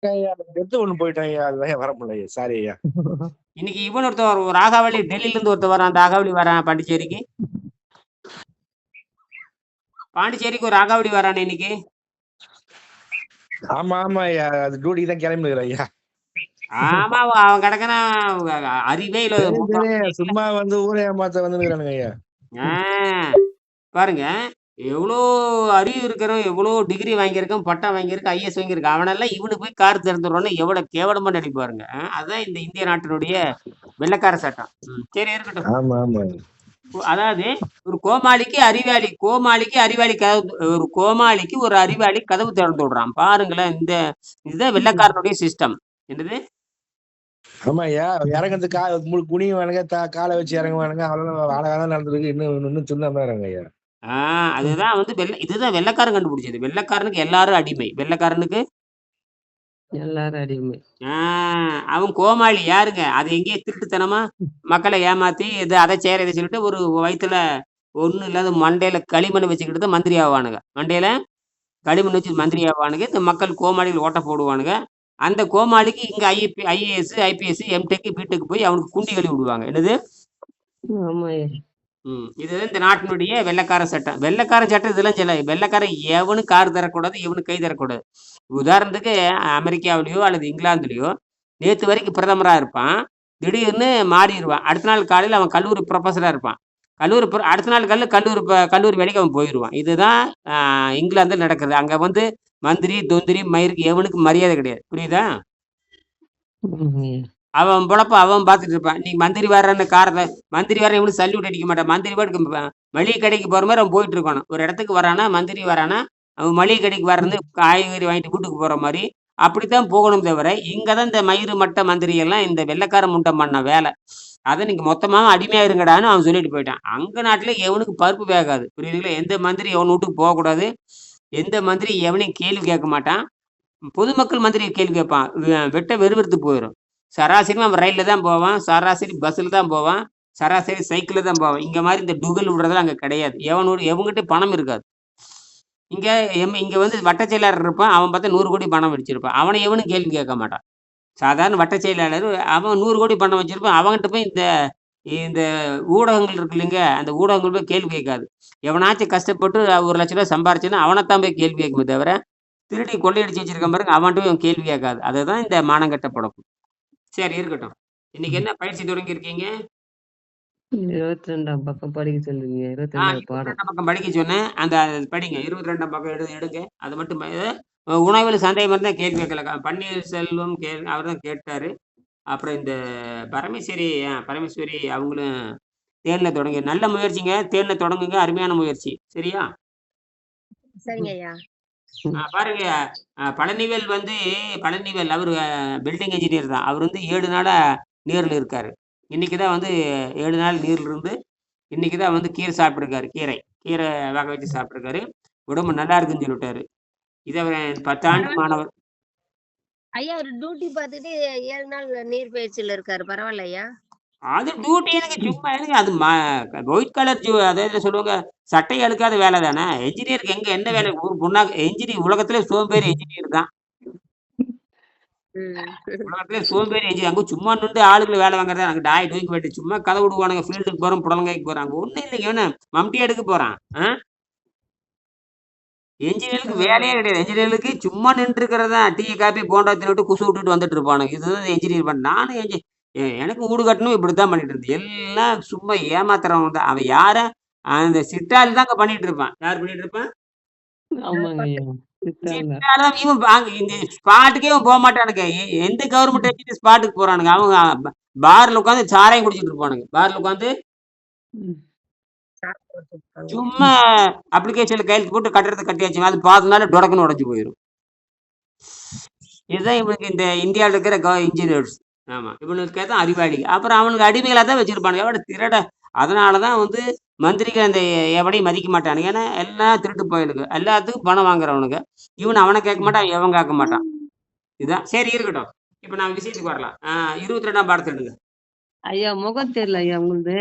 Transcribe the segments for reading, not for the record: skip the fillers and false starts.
ஐயா, டெத்து ஒண்ணு போயிட்டான் ஐயா. அதுதான் வர முடியல ஐயா. சாரி ஐயா. இன்னைக்கு இவன் ஒருத்தர் ஒரு ராகாவளி டெல்லியில இருந்து ஒருத்தர் வரான், அந்த ராகாவளி வரான் பாண்டிச்சேரிக்கு. பாண்டிச்சேரிக்கு ஒரு ராகாவளி வரானே இன்னைக்கு. ஆமா ஆமா ஐயா, அது டியூட்டிக்கு தான் கிளம்பிடுறேன் ஐயா. ஆமா, அவன் கிடக்கனா அறிவே இல்ல. தெரியும் தெரியும், சும்மா வந்து ஊரை ஏமாத்த வந்துருக்கானுங்க ஐயா. பாருங்க, எவ்வளோ அறிவு இருக்கிறோம், எவ்வளோ டிகிரி வாங்கியிருக்கோம், பட்டம் வாங்கியிருக்கோம், ஐஎஸ் வாங்கியிருக்கோம். அவனெல்லாம் இவனு போய் கார் திறந்துடுறோன்னு எவ்வளவு கேவலமா நடிப்பாருங்க. அதுதான் இந்த இந்திய நாட்டினுடைய வெள்ளைக்கார சட்டம். சரி இருக்கட்டும். ஆமா ஆமா. அதாவது ஒரு கோமாளிக்கு அறிவாளி கதவு, ஒரு கோமாளிக்கு ஒரு அறிவாளி கதவு திறந்து விடுறான் பாருங்களேன். இந்த இதுதான் வெள்ளைக்காரனுடைய சிஸ்டம். என்னது? ஆமா ஐயா, இறங்கிறது குனிவானுங்க, காலை வச்சு இறங்குவானுங்க, அவ்வளவு அழகாதான் நடந்திருக்கு. இன்னும் சொன்ன மாதிரி ஐயா. அதுதான் வந்து இதுதான் வெள்ளைக்காரன் கண்டுபிடிச்சது. வெள்ளைக்காரனுக்கு எல்லாரும் அடிமை. வெள்ளைக்காரனுக்கு எல்லாரும் அடிமை. அவன் கோமாளி யாருங்க? அது எங்கேயே திருட்டுத்தனமா மக்களை ஏமாத்தி இது அதை சேர இதை சொல்லிட்டு ஒரு வயிற்றுல ஒன்றும் இல்லாத மண்டையில களிமண் வச்சுக்கிட்டு மந்திரி ஆவானுங்க. மண்டையில களிமண் வச்சு மந்திரி ஆவானுங்க. இந்த மக்கள் கோமாளிகள் ஓட்ட போடுவானுங்க. அந்த கோமாளிக்கு இங்க ஐஏஎஸ் ஐபிஎஸ் எம்டெக் பிடெக் போய் அவனுக்கு குண்டி கழுவி விடுவாங்க. என்னது? இதுதான் இந்த நாட்டினுடைய வெள்ளைக்கார சட்டம். வெள்ளைக்கார சட்டம் இதெல்லாம் சொல்ல. வெள்ளைக்காரன் எவனு கார் தரக்கூடாது, எவனு கை தரக்கூடாது. உதாரணத்துக்கு அமெரிக்காவிலேயோ அல்லது இங்கிலாந்துலேயோ நேற்று வரைக்கும் பிரதமராக இருப்பான், திடீர்னு மாறிடுவான். அடுத்த நாள் காலையில் அவன் கல்லூரி ப்ரொஃபஸராக இருப்பான். அடுத்த நாள் கல்லூரி வேலைக்கு அவன் போயிடுவான். இதுதான் இங்கிலாந்தில் நடக்குது. அங்கே வந்து மந்திரி தொந்திரி மயிருக்கு எவனுக்கு மரியாதை கிடையாது. புரியுதா? அவன் பொழப்ப அவன் பார்த்துட்டு இருப்பான். நீ மந்திரி வர்றன்னு காரில் மந்திரி வர இவனு சல்யூட் அடிக்க மாட்டான். மந்திரி பாட்டுக்கு மளிகை கடைக்கு போகிற மாதிரி அவன் போயிட்டு இருக்கானு. ஒரு இடத்துக்கு வரானா, மந்திரி வரானா, அவன் மளிகை கடைக்கு வர்றது காய்கறி வாங்கிட்டு வீட்டுக்கு போகிற மாதிரி அப்படித்தான் போகணும். தவிர இங்கே தான் இந்த மயிறு மட்ட மந்திரியெல்லாம் இந்த வெள்ளைக்கார முண்டம் பண்ண வேலை. அதை நீங்கள் மொத்தமாக அடிமையாக இருங்கடான்னு அவன் சொல்லிட்டு போயிட்டான். அங்கே நாட்டில் எவனுக்கு பருப்பு வேகாது. புரியுதுங்களா? எந்த மந்திரி எவன் வீட்டுக்கு போகக்கூடாது, எந்த மந்திரி எவனையும் கேள்வி கேட்க மாட்டான். பொதுமக்கள் மந்திரி கேள்வி கேட்பான், வெட்ட வெறுவிறுத்து போயிடும். சராசரி அவன் ரயிலில் தான் போவான், சராசரி பஸ்ஸில் தான் போவான், சராசரி சைக்கிளில் தான் போவான். இங்கே மாதிரி இந்த டுகல் விடுறதுலாம் அங்கே கிடையாது. எவங்கிட்ட பணம் இருக்காது. இங்கே வந்து வட்டச் செயலாளர் இருப்பான், அவன் பார்த்தா 100 கோடி பணம் வச்சிருப்பான். அவனை எவனும் கேள்வி கேட்க மாட்டான். சாதாரண வட்டச் செயலாளர் அவன் 100 கோடி பணம் வச்சிருப்பான். அவன்கிட்ட போய் இந்த இந்த ஊடகங்கள் இருக்கு இல்லைங்க, அந்த ஊடகங்கள் போய் கேள்வி கேட்காது. எவனாச்சும் கஷ்டப்பட்டு 1,00,000 ரூபாய் சம்பாரிச்சுன்னா அவனைத்தான் போய் கேள்வி கேட்குமே தவிர, திருடி கொள்ளையடிச்சு வச்சிருக்க பாருங்க, அவன்கிட்ட போய் அவன் கேள்வி கேட்காது. அதுதான் இந்த மானங்கெட்ட பழக்கம். சரி இருக்கட்டும். இன்னைக்கு என்ன பயிற்சி தொடங்கி இருக்கீங்க? 22ஆம் பக்கம் படிக்க சொல்லுங்க. 22ஆம் பக்கம் படிக்க சொன்னேன். அந்த படிங்க. 22ஆம் பக்கம் எடுங்க. அது மட்டும் உணவில் சந்தேகம் இருந்தா கேள்வி கேட்கல. பன்னீர்செல்வம் அவர் தான் கேட்டாரு. அப்புறம் இந்த பரமேஸ்வரி அவங்களும் தேன்ல தொடங்கி நல்ல முயற்சிங்க. தேன்ல தொடங்குங்க. அருமையான முயற்சி. சரியா? சரிங்க ஐயா. பாருங்க, பழனிவேல் அவர் பில்டிங் இன்ஜினியர் தான். அவர் வந்து 7 நாளா நீரில் இருக்காரு. இன்னைக்கு தான் வந்து 7 நாள் நீரில் இருந்து இன்னைக்கு தான் வந்து கீரை சாப்பிட்ருக்காரு. கீரை வேக வச்சு சாப்பிட்ருக்காரு. உடம்பு நல்லா இருக்குன்னு சொல்லிட்டாரு. இதை 10 ஆண்டு மாணவர். ஐயா ஒரு டியூட்டி பார்த்துட்டு 7 நாள் நீர் பயிற்சியில இருக்காரு. பரவாயில்ல ஐயா. அது டியூட்டி எனக்கு சும்மா எனக்கு அது ஒயிட் கலர் அதாவது சொல்லுவாங்க, சட்டை அழுக்காத வேலை தானே. என்ஜினியருக்கு எங்க என்ன வேலை? ஒரு பொண்ணாக்கு என்ஜினியர் உலகத்துல சோம்பேறி என்ஜினியர் தான். உலகத்துல சோம்பேறி என்ஜினியர். அங்க சும்மா நின்று ஆளுகளை வேலை வாங்குறதா. அங்க டாய் தூக்கி போயிட்டு சும்மா கதை விடுவானுங்க. ஃபீல்டுக்கு போறோம், புடலங்காய்க்கு போறாங்க. ஒன்றும் இல்லைங்க. என்ன மம்டி எடுக்க போறான்? என்ஜினியருக்கு வேலையே கிடையாது. என்ஜினியருக்கு சும்மா நின்று இருக்கிறதா. டீ காப்பி போண்டா தின்னுட்டு குசு விட்டுட்டு வந்துட்டு இருப்பானுங்க. இதுதான் என்ஜினியர் பண்ண. நானும் எனக்கு வீடு கட்டணும் இப்படித்தான் பண்ணிட்டு இருந்தது. எல்லாம் சும்மா ஏமாத்துறவங்க தான். அவன் யார அந்த சிட்டால் தான் பண்ணிட்டு இருப்பான். யார் பண்ணிட்டு இருப்பான்? இந்த ஸ்பாட்டுக்கே அவன் போக மாட்டானுங்க. எந்த கவர்மெண்ட் ஸ்பாட்டுக்கு போறானுங்க? அவங்க பார்ல உட்காந்து சாராயம் குடிச்சிட்டு இருப்பானுங்க. பார்ல உட்காந்து சும்மா அப்ளிகேஷன்ல கையெழுத்து போட்டு கட்டுறது கட்டியாச்சு. அது 10 நாள் டொடக்குன்னு உடஞ்சு போயிடும். இதுதான் இவனுக்கு இந்த இந்தியாவில் இருக்கிற இன்ஜினியர்ஸ். ஆமா, இவனுக்கு தான் அறிவாளி. அப்புறம் அவனுக்கு அடிமைகளாக தான் வச்சிருப்பானுங்க. எவ்வளோ திருட. அதனாலதான் வந்து மந்திரிக்கு அந்த எவனையும் மதிக்க மாட்டானுங்க. ஏன்னா எல்லாம் திருட்டு போயிடுங்க. எல்லாத்துக்கும் பணம் வாங்குறவனுங்க. இவன் அவனை கேட்க மாட்டான், எவன் கேட்க மாட்டான். இதுதான். சரி இருக்கட்டும். இப்ப நான் விஷயத்துக்கு வரலாம். 22ஆம் பாடத்தை எடுங்க. ஐயா முகம் தெரியல ஐயா உங்களுக்கு.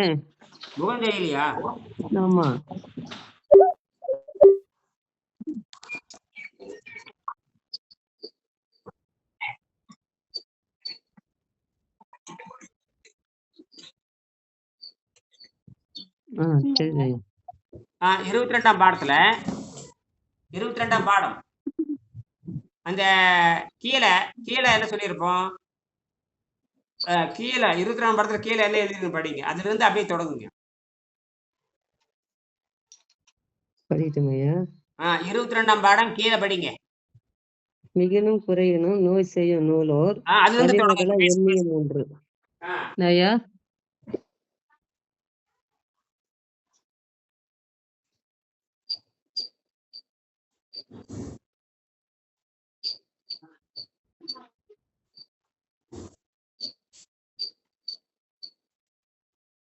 முகம் தெரியலையா? ஆமா. சரி ஐயா. 22ஆம் பாடத்துல 22ஆம் பாடம் அந்த கீழே கீழே என்ன சொல்லியிருப்போம்? கீழே 22ஆம் பாடத்துல கீழே என்ன எழுதி படிங்க. அதுல இருந்து அப்படியே தொடங்குங்க. படிக்கட்டும் ஐயா. 22ஆம் பாடம் கீழே படிங்க. மிகினும் குறையினும் நோய் செய்யும் நூலோர் அதுல இருந்து வழி தொடங்குங்க. முதல எண்ணிய மூன்று. ஐயா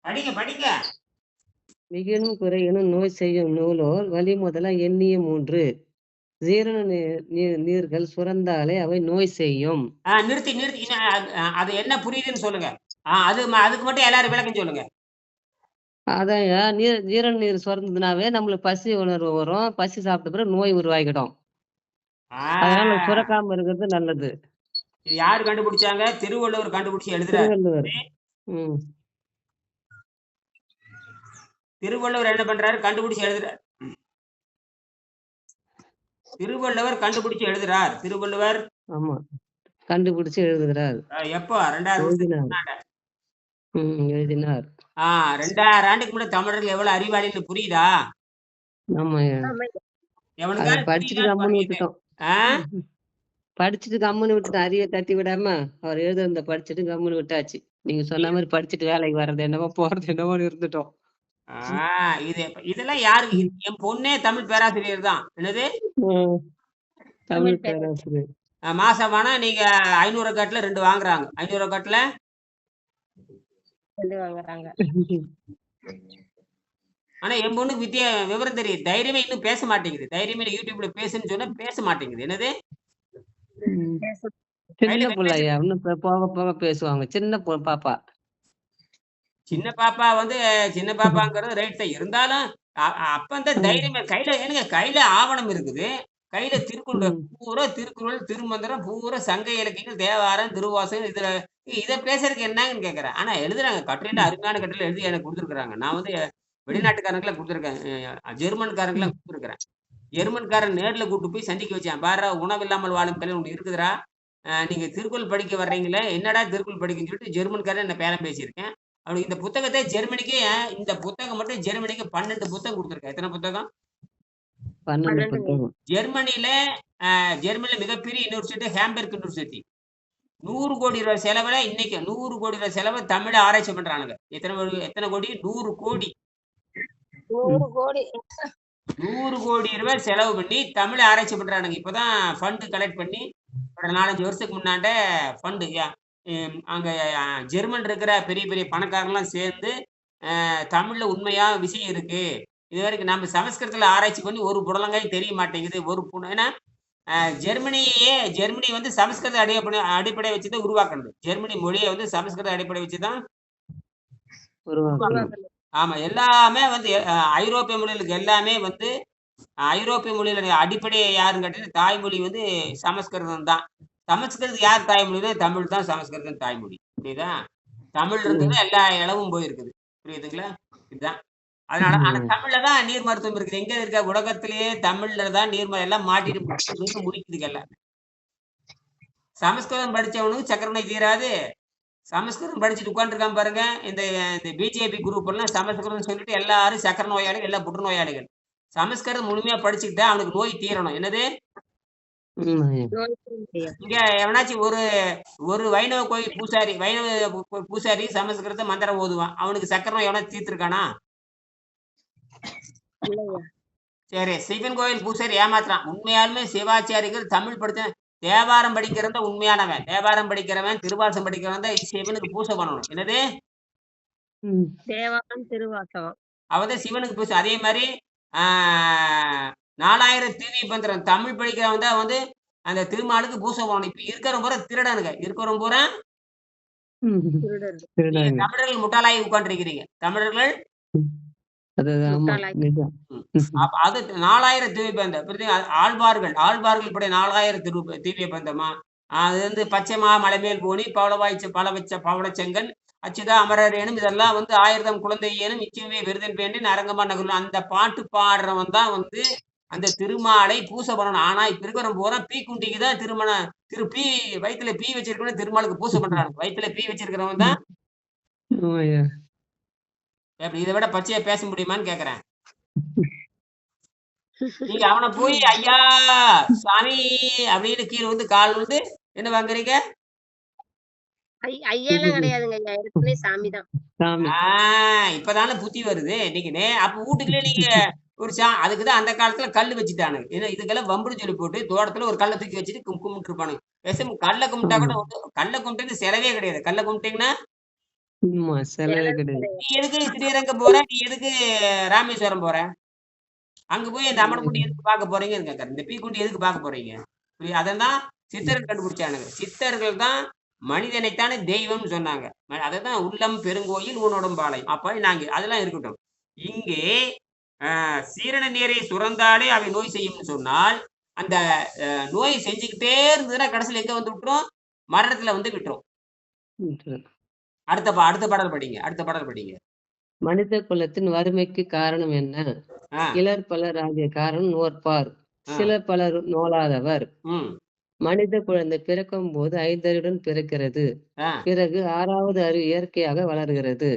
படிங்க படிங்க. மிகினும் குறையினும் நோய் செய்யும் நூலோர் வழி முதல எண்ணிய மூன்று. ஜீரண நீர்கள் சுரந்தாலே அவை நோய் செய்யும். நிறுத்தி நிறுத்தி அது என்ன புரியுதுன்னு சொல்லுங்க. அதுக்கு மட்டும் எல்லாரும் விளக்கம் சொல்லுங்க. அதான்யா ஜீரண நீர் சுரந்ததுனாவே நம்மளுக்கு பசி உணர்வு வரும். பசி சாப்பிட்ட பிறகு நோய் உருவாகிடும். அதனால சுரக்காம இருக்கிறது நல்லது. இது யாரு கண்டுபிடிச்சாங்க? திருவள்ளுவர் கண்டுபிடிச்சு எழுதுறாரு. திருவள்ளுவர். திருவள்ளுவர் என்ன பண்றாரு? கண்டுபிடிச்சு எழுதுறாரு. திருவள்ளுவர் கண்டுபிடிச்சு எழுதுறார். திருவள்ளுவர் ஆமா கண்டுபிடிச்சு எழுதுகிறார். எப்போ? 2000 எழுதினார். 2000 ஆண்டுக்கு முன்னாடி தமிழர்கள் எவ்வளவு அறிவாளின்னு புரியுதா? படிச்சுட்டு கம்முன்னு விட்டுட்டோம். படிச்சுட்டு கம்முன்னு விட்டுட்டோம். அறிவை தட்டி விடாம அவர் எழுதுறத படிச்சுட்டு கம்முன்னு விட்டாச்சு. நீங்க சொன்ன மாதிரி படிச்சுட்டு வேலைக்கு வர்றது என்னவோ போறது என்னவோன்னு இருந்துட்டோம். இதெல்லாம் யாருக்கு? என் பொண்ணே தமிழ் பேராசிரியர் தான். என்னது? தமிழ் பேராசிரியர். மாசம் ஆனா நீங்க 500 கட்டுல 2 வாங்குறாங்க. 500 கட்டுல 2 வாங்குறாங்க. ஆனா என் பொண்ணுக்கு விவரம் தெரியும். தைரியமே இன்னும் பேச மாட்டேங்குது. தைரியமே யூடியூப்ல பேசுன்னு சொன்னா பேச மாட்டேங்குது. என்னது? சின்ன பிள்ளையா இன்னும் போக போக பேசுவாங்க. சின்ன பாப்பா. சின்ன பாப்பா சின்ன பாப்பாங்கிறது ரைட் தான். இருந்தாலும் அப்ப அந்த தைரியமே கையில ஆவணம் இருக்குது. கையில திருக்குறள் பூரா திருக்குறள் திருமந்திரம் பூரா சங்க இலக்கியங்கள் தேவாரம் திருவாசகம் இதை பேசுறதுக்கு என்னங்கன்னு கேக்குறேன். ஆனா எழுதுறாங்க. கட்டுரையில அருமையான கட்டுரையில எழுதி எனக்கு கொடுத்துருக்காங்க. நான் வெளிநாட்டுக்காரங்களும் கொடுத்துருக்கேன். ஜெர்மன்காரங்களும் கொடுத்துருக்கிறேன். ஜெர்மன்காரன் நேர்ல கூட்டு போய் சந்திக்க வச்சேன். பாரு, உணவில்லாமல் வாழும் கலை ஒண்ணு இருக்குதுரா. நீங்க திருக்குறள் படிக்க வர்றீங்களே, என்னடா திருக்குறள் படிக்கன்னு சொல்லிட்டு ஜெர்மன்காரன் என்ன பேரம் பேசியிருக்கேன். அவனுக்கு இந்த புத்தகத்தை ஜெர்மனிக்கு இந்த புத்தகம் மட்டும் ஜெர்மனிக்கு 12 புத்தகம் கொடுத்துருக்கேன். எத்தனை புத்தகம்? 12 புத்தகம். ஜெர்மனில மிகப்பெரிய யூனிவர்சிட்டி ஹாம்பர்க் யூனிவர்சிட்டி. 100 கோடி ரூபாய் செலவுல இன்னைக்கு 100 கோடி ரூபாய் செலவு தமிழ ஆராய்ச்சி பண்றானுங்க. எத்தனை கோடி? 100 கோடி. 100 கோடி ரூபாய் செலவு பண்ணி தமிழ ஆராய்ச்சி பண்றானுங்க. இப்பதான் ஃபண்ட் கலெக்ட் பண்ணி ஒரு 4-5 வருஷத்துக்கு முன்னாண்ட ஃபண்டு அங்க ஜெர்மன் இருக்கிற பெரிய பெரிய பணக்காரங்களாம் சேர்ந்து தமிழ்ல உண்மையா விஷயம் இருக்கு. இது வரைக்கும் நம்ம சமஸ்கிருதத்துல ஆராய்ச்சி பண்ணி ஒரு புடலங்காய் தெரிய மாட்டேங்குது. ஏன்னா ஜெர்மனி சமஸ்கிருத அடிப்படை வச்சுதான் உருவாக்குறது. ஜெர்மனி மொழியை சமஸ்கிருத அடிப்படை வச்சுதான் ஆமா. எல்லாமே ஐரோப்பிய மொழிகளுக்கு எல்லாமே ஐரோப்பிய மொழியில அடிப்படை யாருன்னு கேட்டீங்கன்னா தாய்மொழி சமஸ்கிருதம் தான். சமஸ்கிருதம் யார் தாய்மொழினா தமிழ் தான் சமஸ்கிருதம் தாய்மொழி. புரியுதா? தமிழ் இருந்தது எல்லா இளவும் போயிருக்குது. புரியுதுங்களா? இதுதான். அதனால ஆனா தமிழ்ல தான் நீர் மருத்துவம் இருக்குது. எங்க இருக்க? உலகத்திலேயே தமிழ்ல தான் நீர் எல்லாம் மாட்டிட்டு முடிக்குதுங்க எல்லாம். சமஸ்கிருதம் படிச்சவனுக்கு சக்கரை நோய் தீராது. சமஸ்கிருதம் படிச்சுட்டு உட்காந்துருக்கான் பாருங்க. இந்த பிஜேபி குரூப் எல்லாம் சமஸ்கிருதம் சொல்லிட்டு எல்லாரும் சக்கரை நோயாளிகள், எல்லாம் புற்று நோயாளிகள். சமஸ்கிருதம் முழுமையா படிச்சுக்கிட்டா அவனுக்கு நோய் தீரணும். என்னது? இங்க எவனாச்சும் ஒரு வைணவ கோயில் பூசாரி சமஸ்கிருத மந்திரம் ஓதுவான். அவனுக்கு சக்கரை நோய் எவனா தீர்த்திருக்கானா? சரி, சிவன் கோயில் பூசாரி ஏமாத்துறான். உண்மையாலுமே சிவாச்சாரிகள் தமிழ் படிச்ச தேவாரம் படிக்கிறத உண்மையானவன். தேவாரம் படிக்கிறவன் திருவாசம் படிக்கிறவன் தான் சிவனுக்கு பூசை பண்ணணும். என்னது? தேவாரம் திருவாசகம். அவதான் சிவனுக்கு பூசை. அதே மாதிரி 4000 தீவி பந்திரம் தமிழ் படிக்கிறவன் தான் அந்த திருமாலுக்கு பூசை பண்ணணும். இப்ப இருக்கிறவங்க பூரா திருடனுங்க. இருக்கிறவங்க பூரா தமிழர்கள் முட்டாளாகி உட்காந்துருக்கிறீங்க. தமிழர்கள் அது 4000 தீவி பந்தம். ஆழ்வார்கள் படைய 4000 தீவிய பந்தமா? அது வந்து பச்சைமா மலைமேல் போனி பவளவாய்ச்ச பல வச்ச பவளச்செங்கன் அச்சுதா அமரரேனும் இதெல்லாம் வந்து ஆயிரதம் குழந்தையேனும் நிச்சயமே விருதன் வேண்டி அரங்கமா நகரும் அந்த பாட்டு பாடுறவன் தான் வந்து அந்த திருமாலை பூசை பண்ணணும். ஆனா இப்ப இருக்கிறவன் பூரா பீக்குண்டிக்கு தான் திருமணம் பீ வயித்துல பீ வச்சிருக்கவன திருமாலுக்கு பூசை பண்றாங்க. வயித்துல பீ வச்சிருக்கிறவன் தான் ஆமாய்யா. எப்படி இதை விட பச்சையா பேச முடியுமான்னு கேக்குறேன். நீங்க அவனை போய் ஐயா சாமி அப்படின்னு கீழே வந்து கால் வந்து என்ன வாங்குறீங்க? ஐயெல்லாம் கிடையாதுங்க ஐயா, ஏற்கனவே சாமி தான். சாமி. இப்பதானே புத்தி வருது இன்னைக்குனே. அப்ப வீட்டுக்குள்ளே நீங்க ஒரு அதுக்குதான் அந்த காலத்துல கல்லு வச்சுட்டானுங்க. ஏன்னா இதுக்கெல்லாம் வம்புன்னு சொல்லி போட்டு தோட்டத்துல ஒரு கல்லை தூக்கி வச்சுட்டு கும்பிட்டு இருப்பானுங்க. பேசாம கல்லை கும்பிட்டா கூட கல்லை கும்பிட்டு செலவே கிடையாது. கல்லை கும்பிட்டீங்கன்னா ஆமா, செலவே கிடையாது. நீ எதுக்கு ஸ்ரீரங்கம் போற, நீ எதுக்கு ராமேஸ்வரம் போற, அங்க போய் இந்த அம்மன்குண்டி எதுக்கு பார்க்க போறீங்கன்னு கேட்கறேன். இந்த பீக்குண்டி எதுக்கு பார்க்க போறீங்க? அதான் சித்தர்கள் கண்டுபிடிச்சானுங்க. சித்தர்கள் தான் மனிதனைத்தானே தெய்வம்னு சொன்னாங்க. அதான் உள்ளம் பெருங்கோயில் ஊனோடும் பாளையம். அப்ப நாங்க அதெல்லாம் இருக்கட்டும். இங்கே சீரண நீரை சுரந்தாலே அவை நோய் செய்யும்னு சொன்னால் அந்த நோய் செஞ்சுக்கிட்டே இருந்ததுன்னா கடைசியில் எங்க வந்து விட்டுரும்? மரணத்துல வந்து விட்டுரும். அடுத்த பாடல் படிங்க. அடுத்த பாடல் படிங்க. மனித குலத்தின் வறுமைக்கு காரணம் என்ன? இலர் பலர் ஆகிய காரணம் நோற்பார், சிலர் பலர் நோலாதவர். மனித குழந்தை பிறக்கும் போது 5 அறிவுடன் பிறக்கிறது. பிறகு 6வது அறிவு இயற்கையாக வளர்கிறது.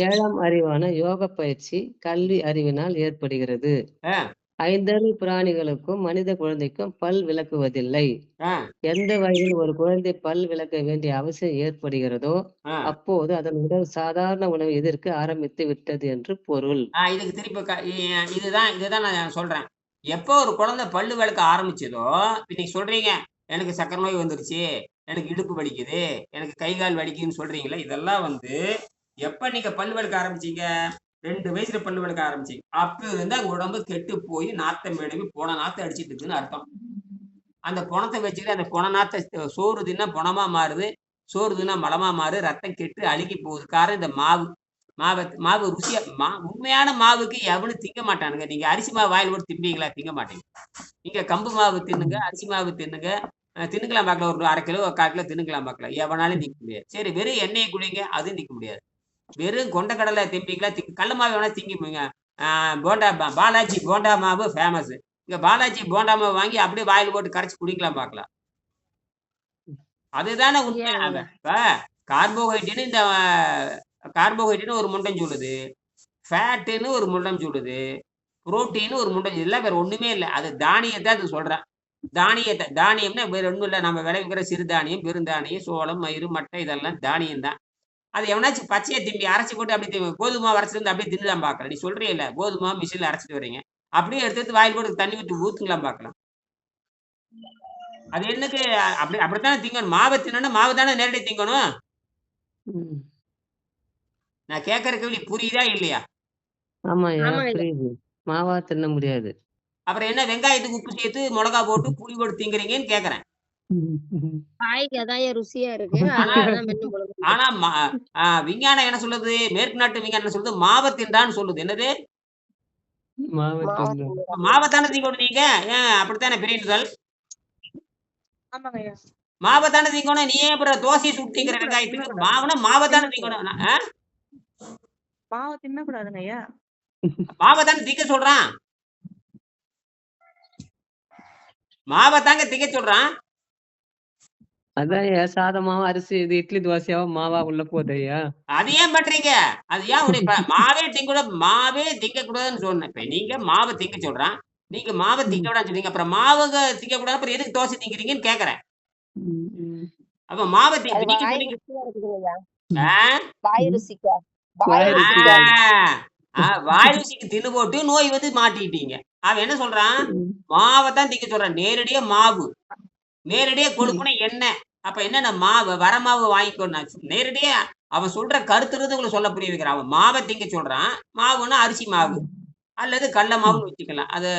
7ஆம் அறிவான யோக பயிற்சி கல்வி அறிவினால் ஏற்படுகிறது. 5 அறிவு பிராணிகளுக்கும் மனித குழந்தைக்கும் பல் விளக்குவதில்லை. எந்த வயதில் ஒரு குழந்தை பல் விளக்க வேண்டிய அவசியம் ஏற்படுகிறதோ அப்போது அதன் உடல் சாதாரண உணவை எதிர்க்க ஆரம்பித்து விட்டது என்று பொருள். இதுக்கு திருப்பி இதுதான் நான் சொல்றேன். எப்போ ஒரு குழந்தை பல்லு விளக்க ஆரம்பிச்சதோ, இன்னைக்கு சொல்றீங்க எனக்கு சக்கரை நோய் வந்துருச்சு, எனக்கு இடுப்பு வலிக்குது, எனக்கு கை கால் வலிக்குதுன்னு சொல்றீங்களா? இதெல்லாம் வந்து எப்ப நீங்க பல்லு விளக்க ஆரம்பிச்சீங்க? 2 வயசுல பல்லு விளக்க ஆரம்பிச்சீங்க. அப்ப இருந்து அங்க உடம்பு கெட்டு போய் நாத்தம் மேடவி போன நாத்தம் அடிச்சிட்டு இருக்குன்னு அர்த்தம். அந்த பொணத்தை வச்சுக்கிட்டு அந்த பொண நாத்த சோறு தின்னா பொணமா மாறுது, சோறு தின்னா மலமா மாறு, ரத்தம் கெட்டு அழுகி போகுது. காரணம் இந்த மாவு ருசியா உண்மையான மாவுக்கு எவனும் திங்க மாட்டானுங்க. நீங்க அரிசி மாவு வாயில் போட்டு திம்பீங்களா? திங்க மாட்டீங்க. நீங்க கம்பு மாவு தின்னுங்க, அரிசி மாவு தின்னுங்க, தின்னுக்கலாம் பார்க்கல. ஒரு 1/2 கிலோ 1/4 கிலோ தின்னுக்கலாம் பார்க்கலாம். எவனாலும் திங்க முடியாது. சரி, வெறும் எண்ணெயை குடிங்க, அதுவும் திங்க முடியாது. வெறும் கொண்டக்கடலை திம்பிங்களா? கடல மாவு வேணா திங்கிப்பீங்க. போண்டா பாலாஜி போண்டா மாவு ஃபேமஸ். இங்க பாலாஜி போண்டா மாவு வாங்கி அப்படியே வாயில் போட்டு கரைச்சி குடிக்கலாம் பார்க்கலாம். அதுதானே உண்மை. இப்ப கார்போஹைட்ரேட் இந்த கார்போஹைட்ரேட் ஒரு முண்டம் சொல்லுது, ஃபேட்டுன்னு ஒரு முண்டம் சொல்லுது, புரோட்டீன் ஒரு முண்டம், இதெல்லாம் வேற ஒண்ணுமே இல்லை. அது தானியத்தை அது சொல்றேன். தானியம்னா வேற ஒண்ணும் இல்லை. நம்ம விளைவிக்கிற சிறுதானியம், பெருந்தானியம், சோளம், மயிறு, மட்டை இதெல்லாம் தானியம் தான். அது எவனாச்சும் பச்சையை திம்பி அரைச்சி போட்டு அப்படி கோதுமை அரைச்சிட்டு வந்து அப்படியே தின்னுலாம் பார்க்கலாம். நீ சொல்றீல்ல கோதுமை மிஷின்ல அரைச்சிட்டு வரீங்க, அப்படியே எடுத்து வாயில் போட்டு தண்ணி விட்டு ஊத்துங்களாம் பார்க்கலாம். அது என்னக்கு அப்படித்தானே திங்கணும். மாவை தின்னணும், மாவு தானே நேரடி திங்கணும். நான் கேட்கற கேள்வி புரியுதா இல்லையா? புரியுது. மாவா தின்ன முடியாது. அப்புறம் என்ன வெங்காயத்துக்கு உப்பு சேர்த்து மிளகா போட்டு புளி போட்டு திங்கிறீங்கன்னு கேக்குறேன். ருசியா இருக்கு. ஆனா விஞ்ஞானம் என்ன சொல்லுது? மேற்கு நாட்டு விஞ்ஞானம் என்ன சொல்லுது? மாவை தின்றான்னு சொல்லுது. என்னது? மாவை தானே திங்கணும் நீங்க. ஏன் அப்படித்தானே பெரியர்கள்? மாவை தானே திங்கணும். நீ ஏன் அப்புறம் தோசையை சுட்டு திங்கிற? வெங்காயத்துக்கு மாவுனா மாவை தானே திங்கணும். மாவை தின்ன கூடாதுங்க ஐயா. மாவை தானே திங்க சொல்றான். மாவை தாங்க திங்க சொல்றான். அதான் சாதமாவும் அரிசி இது இட்லி தோசையாவும் மாவா உள்ள போகுது ஐயா. அது ஏன் பண்றீங்க? அது ஏன் மாவே திங்க கூடாதுன்னு சொன்னேன். இப்ப நீங்க மாவை திங்க சொல்றான், நீங்க மாவை திங்க கூடாதுன்னு சொன்னீங்க. அப்புறம் மாவை திங்க கூடாது, அப்புறம் எதுக்கு தோசை திங்கிறீங்கன்னு கேக்குறேன். அப்ப மாவை வாய் ருசிக்கு தின்னு போட்டு நோய் வந்து மாட்டிட்டீங்க. அவன் என்ன சொல்றான்? மாவை தான் திங்க சொல்றான். நேரடியா மாவு, நேரடியா கொழுப்புனா எண்ணெய். அப்ப என்ன மாவு வர மாவு வாங்கிக்கணும். நேரடியா அவன் சொல்ற கருத்துறது உங்களுக்கு சொல்ல புரிய வைக்கிறான். அவன் மாவை திங்க சொல்றான். மாவுன்னா அரிசி மாவு அல்லது கடலை மாவுன்னு வச்சுக்கலாம், அது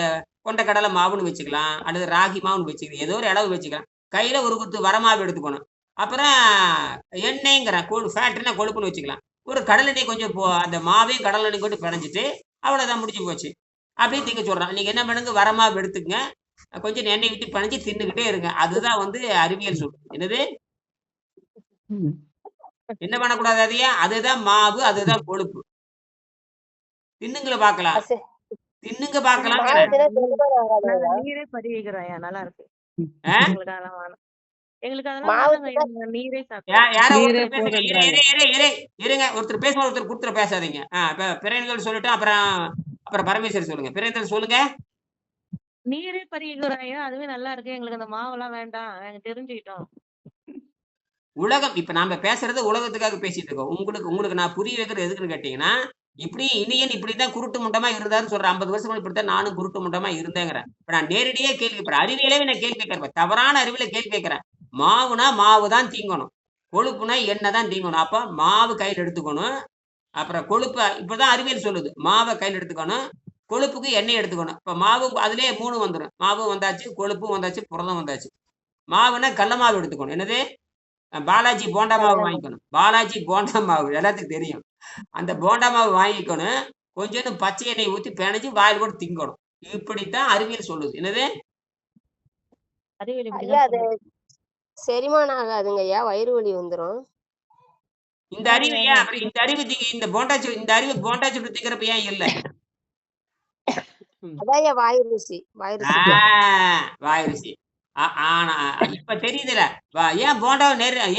கொண்ட கடலை மாவுன்னு வச்சுக்கலாம், அல்லது ராகி மாவுன்னு வச்சுக்கலாம், ஏதோ ஒரு அளவு வச்சுக்கலாம். கையில ஒரு குத்து வர மாவு எடுத்துக்கணும். அப்புறம் எண்ணெய்ங்கிற ஃபேட்னா கொழுப்புன்னு வச்சுக்கலாம். ஒரு கடலெண்ணெய் கொஞ்சம் அந்த மாவையும் கடலெண்ணெய் கொண்டு பிணைஞ்சிட்டு அவ்வளவுதான், முடிஞ்சு போச்சு. அப்படியே திங்க சொல்றான். நீங்க என்ன பண்ணுங்க, வர மாவு எடுத்துக்கங்க, கொஞ்சம் எண்ணெய் ஊத்தி பணிஞ்சு தின்னுகிட்டே இருங்க. அதுதான் வந்து அறிவியல் சொல்லுது. என்னது? ம். என்ன பண்ணக்கூடாது அதையா? அதுதான் மாவு, அதுதான் கொழுப்பு. தின்னுங்கள பார்க்கலாம். தின்னுங்க நாங்க பார்க்கலாங்கிறேன். மாவு தின்னா செரிமானம் நாங்க ஆகாதுங்கய்யா. நீரே பருகிக்கிறோம்யா. நல்லா இருக்கு. ஆ? எங்களுக்கு அதெல்லாம் வேணாம். எங்களுக்கு அதெல்லாம் மாவு வேணாங்கய்யா. தின்னா நாங்க நீரே யாரோ சாப்பிட்டுக்கிறோம். நீரே ஒருத்தர் பேசுங்க. போதுன்றாங்க. இருங்க. ஒருத்தர் பேசும்போது ஒருத்தர் குடுத்துற பேசாதீங்க. இப்ப பிறந்தல் சொல்லிட்டு அப்புறம் அப்புறம் பரமேஸ்வரி சொல்லுங்க. பிறந்தல் சொல்லுங்க. நீரே பருகிக்கிறோம்யா. அதுவே நல்லா இருக்கு. எங்களுக்கு அந்த மாவெல்லாம் வேண்டாம். நாங்க தெரிஞ்சுக்கிட்டோம். உலகம் இப்ப நாம பேசுறது உலகத்துக்காக பேசிட்டு இருக்கோம். உங்களுக்கு உங்களுக்கு நான் புரிய வைக்கிறது எதுக்குன்னு கேட்டீங்கன்னா, இப்படி இனியன் இப்படித்தான் குருட்டு முண்டமா இருந்தாருன்னு சொல்றேன். 50 வருஷம் முன்னாடி இப்படித்தான் நானும் குருட்டு முண்டமா இருந்தேங்கிறேன். இப்ப நான் நேரடியா கேள்வி கேட்கிறேன். அறிவியலாவே நான் கேள்வி கேட்கிறேன். தவறான அறிவியல கேள்வி கேட்கிறேன். மாவுனா மாவு தான் தீங்கணும். கொழுப்புனா எண்ணெய் தான் தீங்கணும். அப்ப மாவு கையில எடுத்துக்கணும். அப்புறம் கொழுப்பு இப்பதான் அறிவியல் சொல்லுது. மாவை கையில எடுத்துக்கணும். கொழுப்புக்கு எண்ணெய் எடுத்துக்கணும். இப்ப மாவு அதிலேயே 3 வந்துரும். மாவும் வந்தாச்சு, கொழுப்பும் வந்தாச்சு, புரதம் வந்தாச்சு. மாவுனா கடல மாவு எடுத்துக்கணும். என்னது? பாலாஜி போண்டா மாவு வாங்கிக்கணும். பாலாஜி போண்டா மாவு எல்லாத்துக்கும் தெரியும். அந்த போண்டா மாவு வாங்கிக்கணும். கொஞ்சோண்டு பச்சை எண்ணெய் ஊத்தி பிணைஞ்சு வாயில் போட்டு திங்கணும். இப்படித்தான் அறிவியல் சொல்லுது. என்னது? அறிவியல் ஐயா இப்படிதான் அது சொல்லுது. செரிமானம் ஆகாதுங்கய்யா. வயிறு வலி வந்துரும். இந்த அறிவு ஏன் அப்புறம் இந்த அறிவு இந்த இந்த அறிவு போண்டா சுட்டு திங்கிறப்ப ஏன் இல்ல? அதான்யா வாய் ருசி. வாய் ருசி. வாய் ருசி. ஆனா இப்ப தெரியுதுல ஏன் போண்டா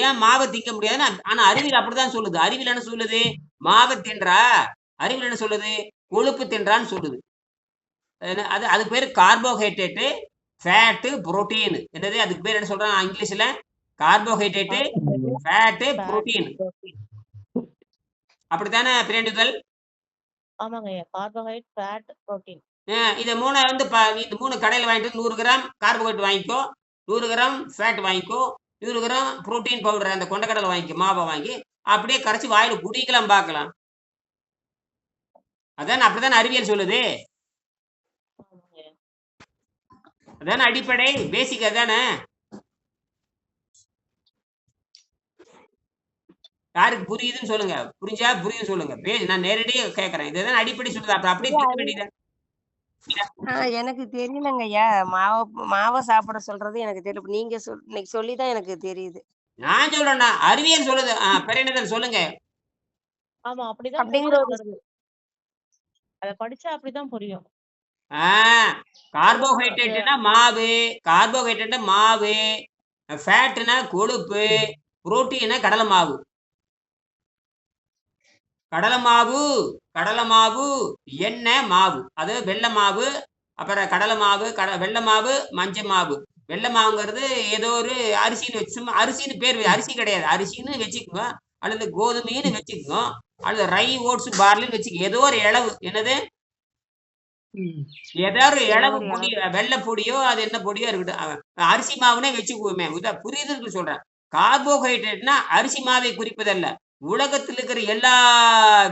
ஏன் மாவை திங்க முடியாதுன்னு. ஆனா அறிவியல் அப்படிதான் சொல்லுது. அறிவியல் என்ன சொல்லுது? மாவை தின்றா. அறிவியல் என்ன சொல்லுது? கொழுப்பு தின்றான்னு சொல்லுது. அது அதுக்கு பேரு கார்போஹைட்ரேட்டு, ஃபேட்டு, புரோட்டீன். என்னது அதுக்கு பேர் என்ன சொல்றாங்க இங்கிலீஷ்ல? Carbohydrate, fat, protein. அப்படித்தானே பிரியண்டுதல்? ஆமாங்கய்யா. Carbohydrate, fat, protein. இதை 3 வந்து இந்த 3 கடையில் வாங்கிட்டு 100 கிராம் கார்போஹைட்ரேட் வாங்கிக்கோ, 100 கிராம் ஃபேட் வாங்கிக்கோ, 100 கிராம் புரோட்டீன் பவுடர் அந்த கொண்டக்கடலை வாங்கிக்கோ, மாவை வாங்கி அப்படியே கரைச்சி வாயில குடிக்கலாம் பார்க்கலாம். அதான் அப்படித்தானே அறிவியல் சொல்லுது. ஆமாங்கய்யா. அதானே அடிப்படை பேசிக். அதானே யாருக்கு புரியுதுன்னு சொல்லுங்க. புரிஞ்சா புரியுது சொல்லுங்க. நான் நேரடியாக கேட்கறேன். இதுதான் அடிப்படை சொல்லுது. அப்புறம் அப்படியே திட்ட வேண்டியது. எனக்கு தெரியலங்கய்யா. மாவை சாப்பிட சொல்றது எனக்கு தெரியல. நீங்க இன்னைக்கு சொல்லிதான் எனக்கு தெரியுது. நான் சொல்றேன்னா அறிவியல் சொல்லுது. பெரியனதல் சொல்லுங்க. ஆமா. அப்படிதான் அப்படிங்கிற புரிதல் ஒரு வருது. அத படிச்சா அப்படிதான் புரியும். கார்போஹைட்ரேட்னா மாவு, கார்போஹைட்ரேட்னா மாவு, ஃபேட்னா கொழுப்பு, புரோட்டீனா கடலை மாவு. கடலை மாவு, கடலை மாவு, எண்ணெய் மாவு. அது வெள்ளை மாவு, அப்புறம் கடலை மாவு, வெள்ளை மாவு, மஞ்சள் மாவு. வெள்ளை மாவுங்கிறது ஏதோ ஒரு அரிசின்னு வச்சு சும்மா அரிசின்னு பேர் அரிசி கிடையாது. அரிசின்னு வச்சுக்கோங்க, அல்லது கோதுமைன்னு வச்சுக்கோங்க, அல்லது ரை ஓட்ஸ் பார்லின்னு வச்சுக்கோங்க. ஏதோ ஒரு இளவு. என்னது? ஏதாவது இளவு பொடி, வெள்ளை பொடியோ அது என்ன பொடியோ இருக்கட்டும். அரிசி மாவுனே வச்சுக்குவோமே. புரியுதுன்னு சொல்றேன். கார்போஹைட்ரேட்னா அரிசி மாவை குறிப்பதல்ல. உலகத்தில் இருக்கிற எல்லா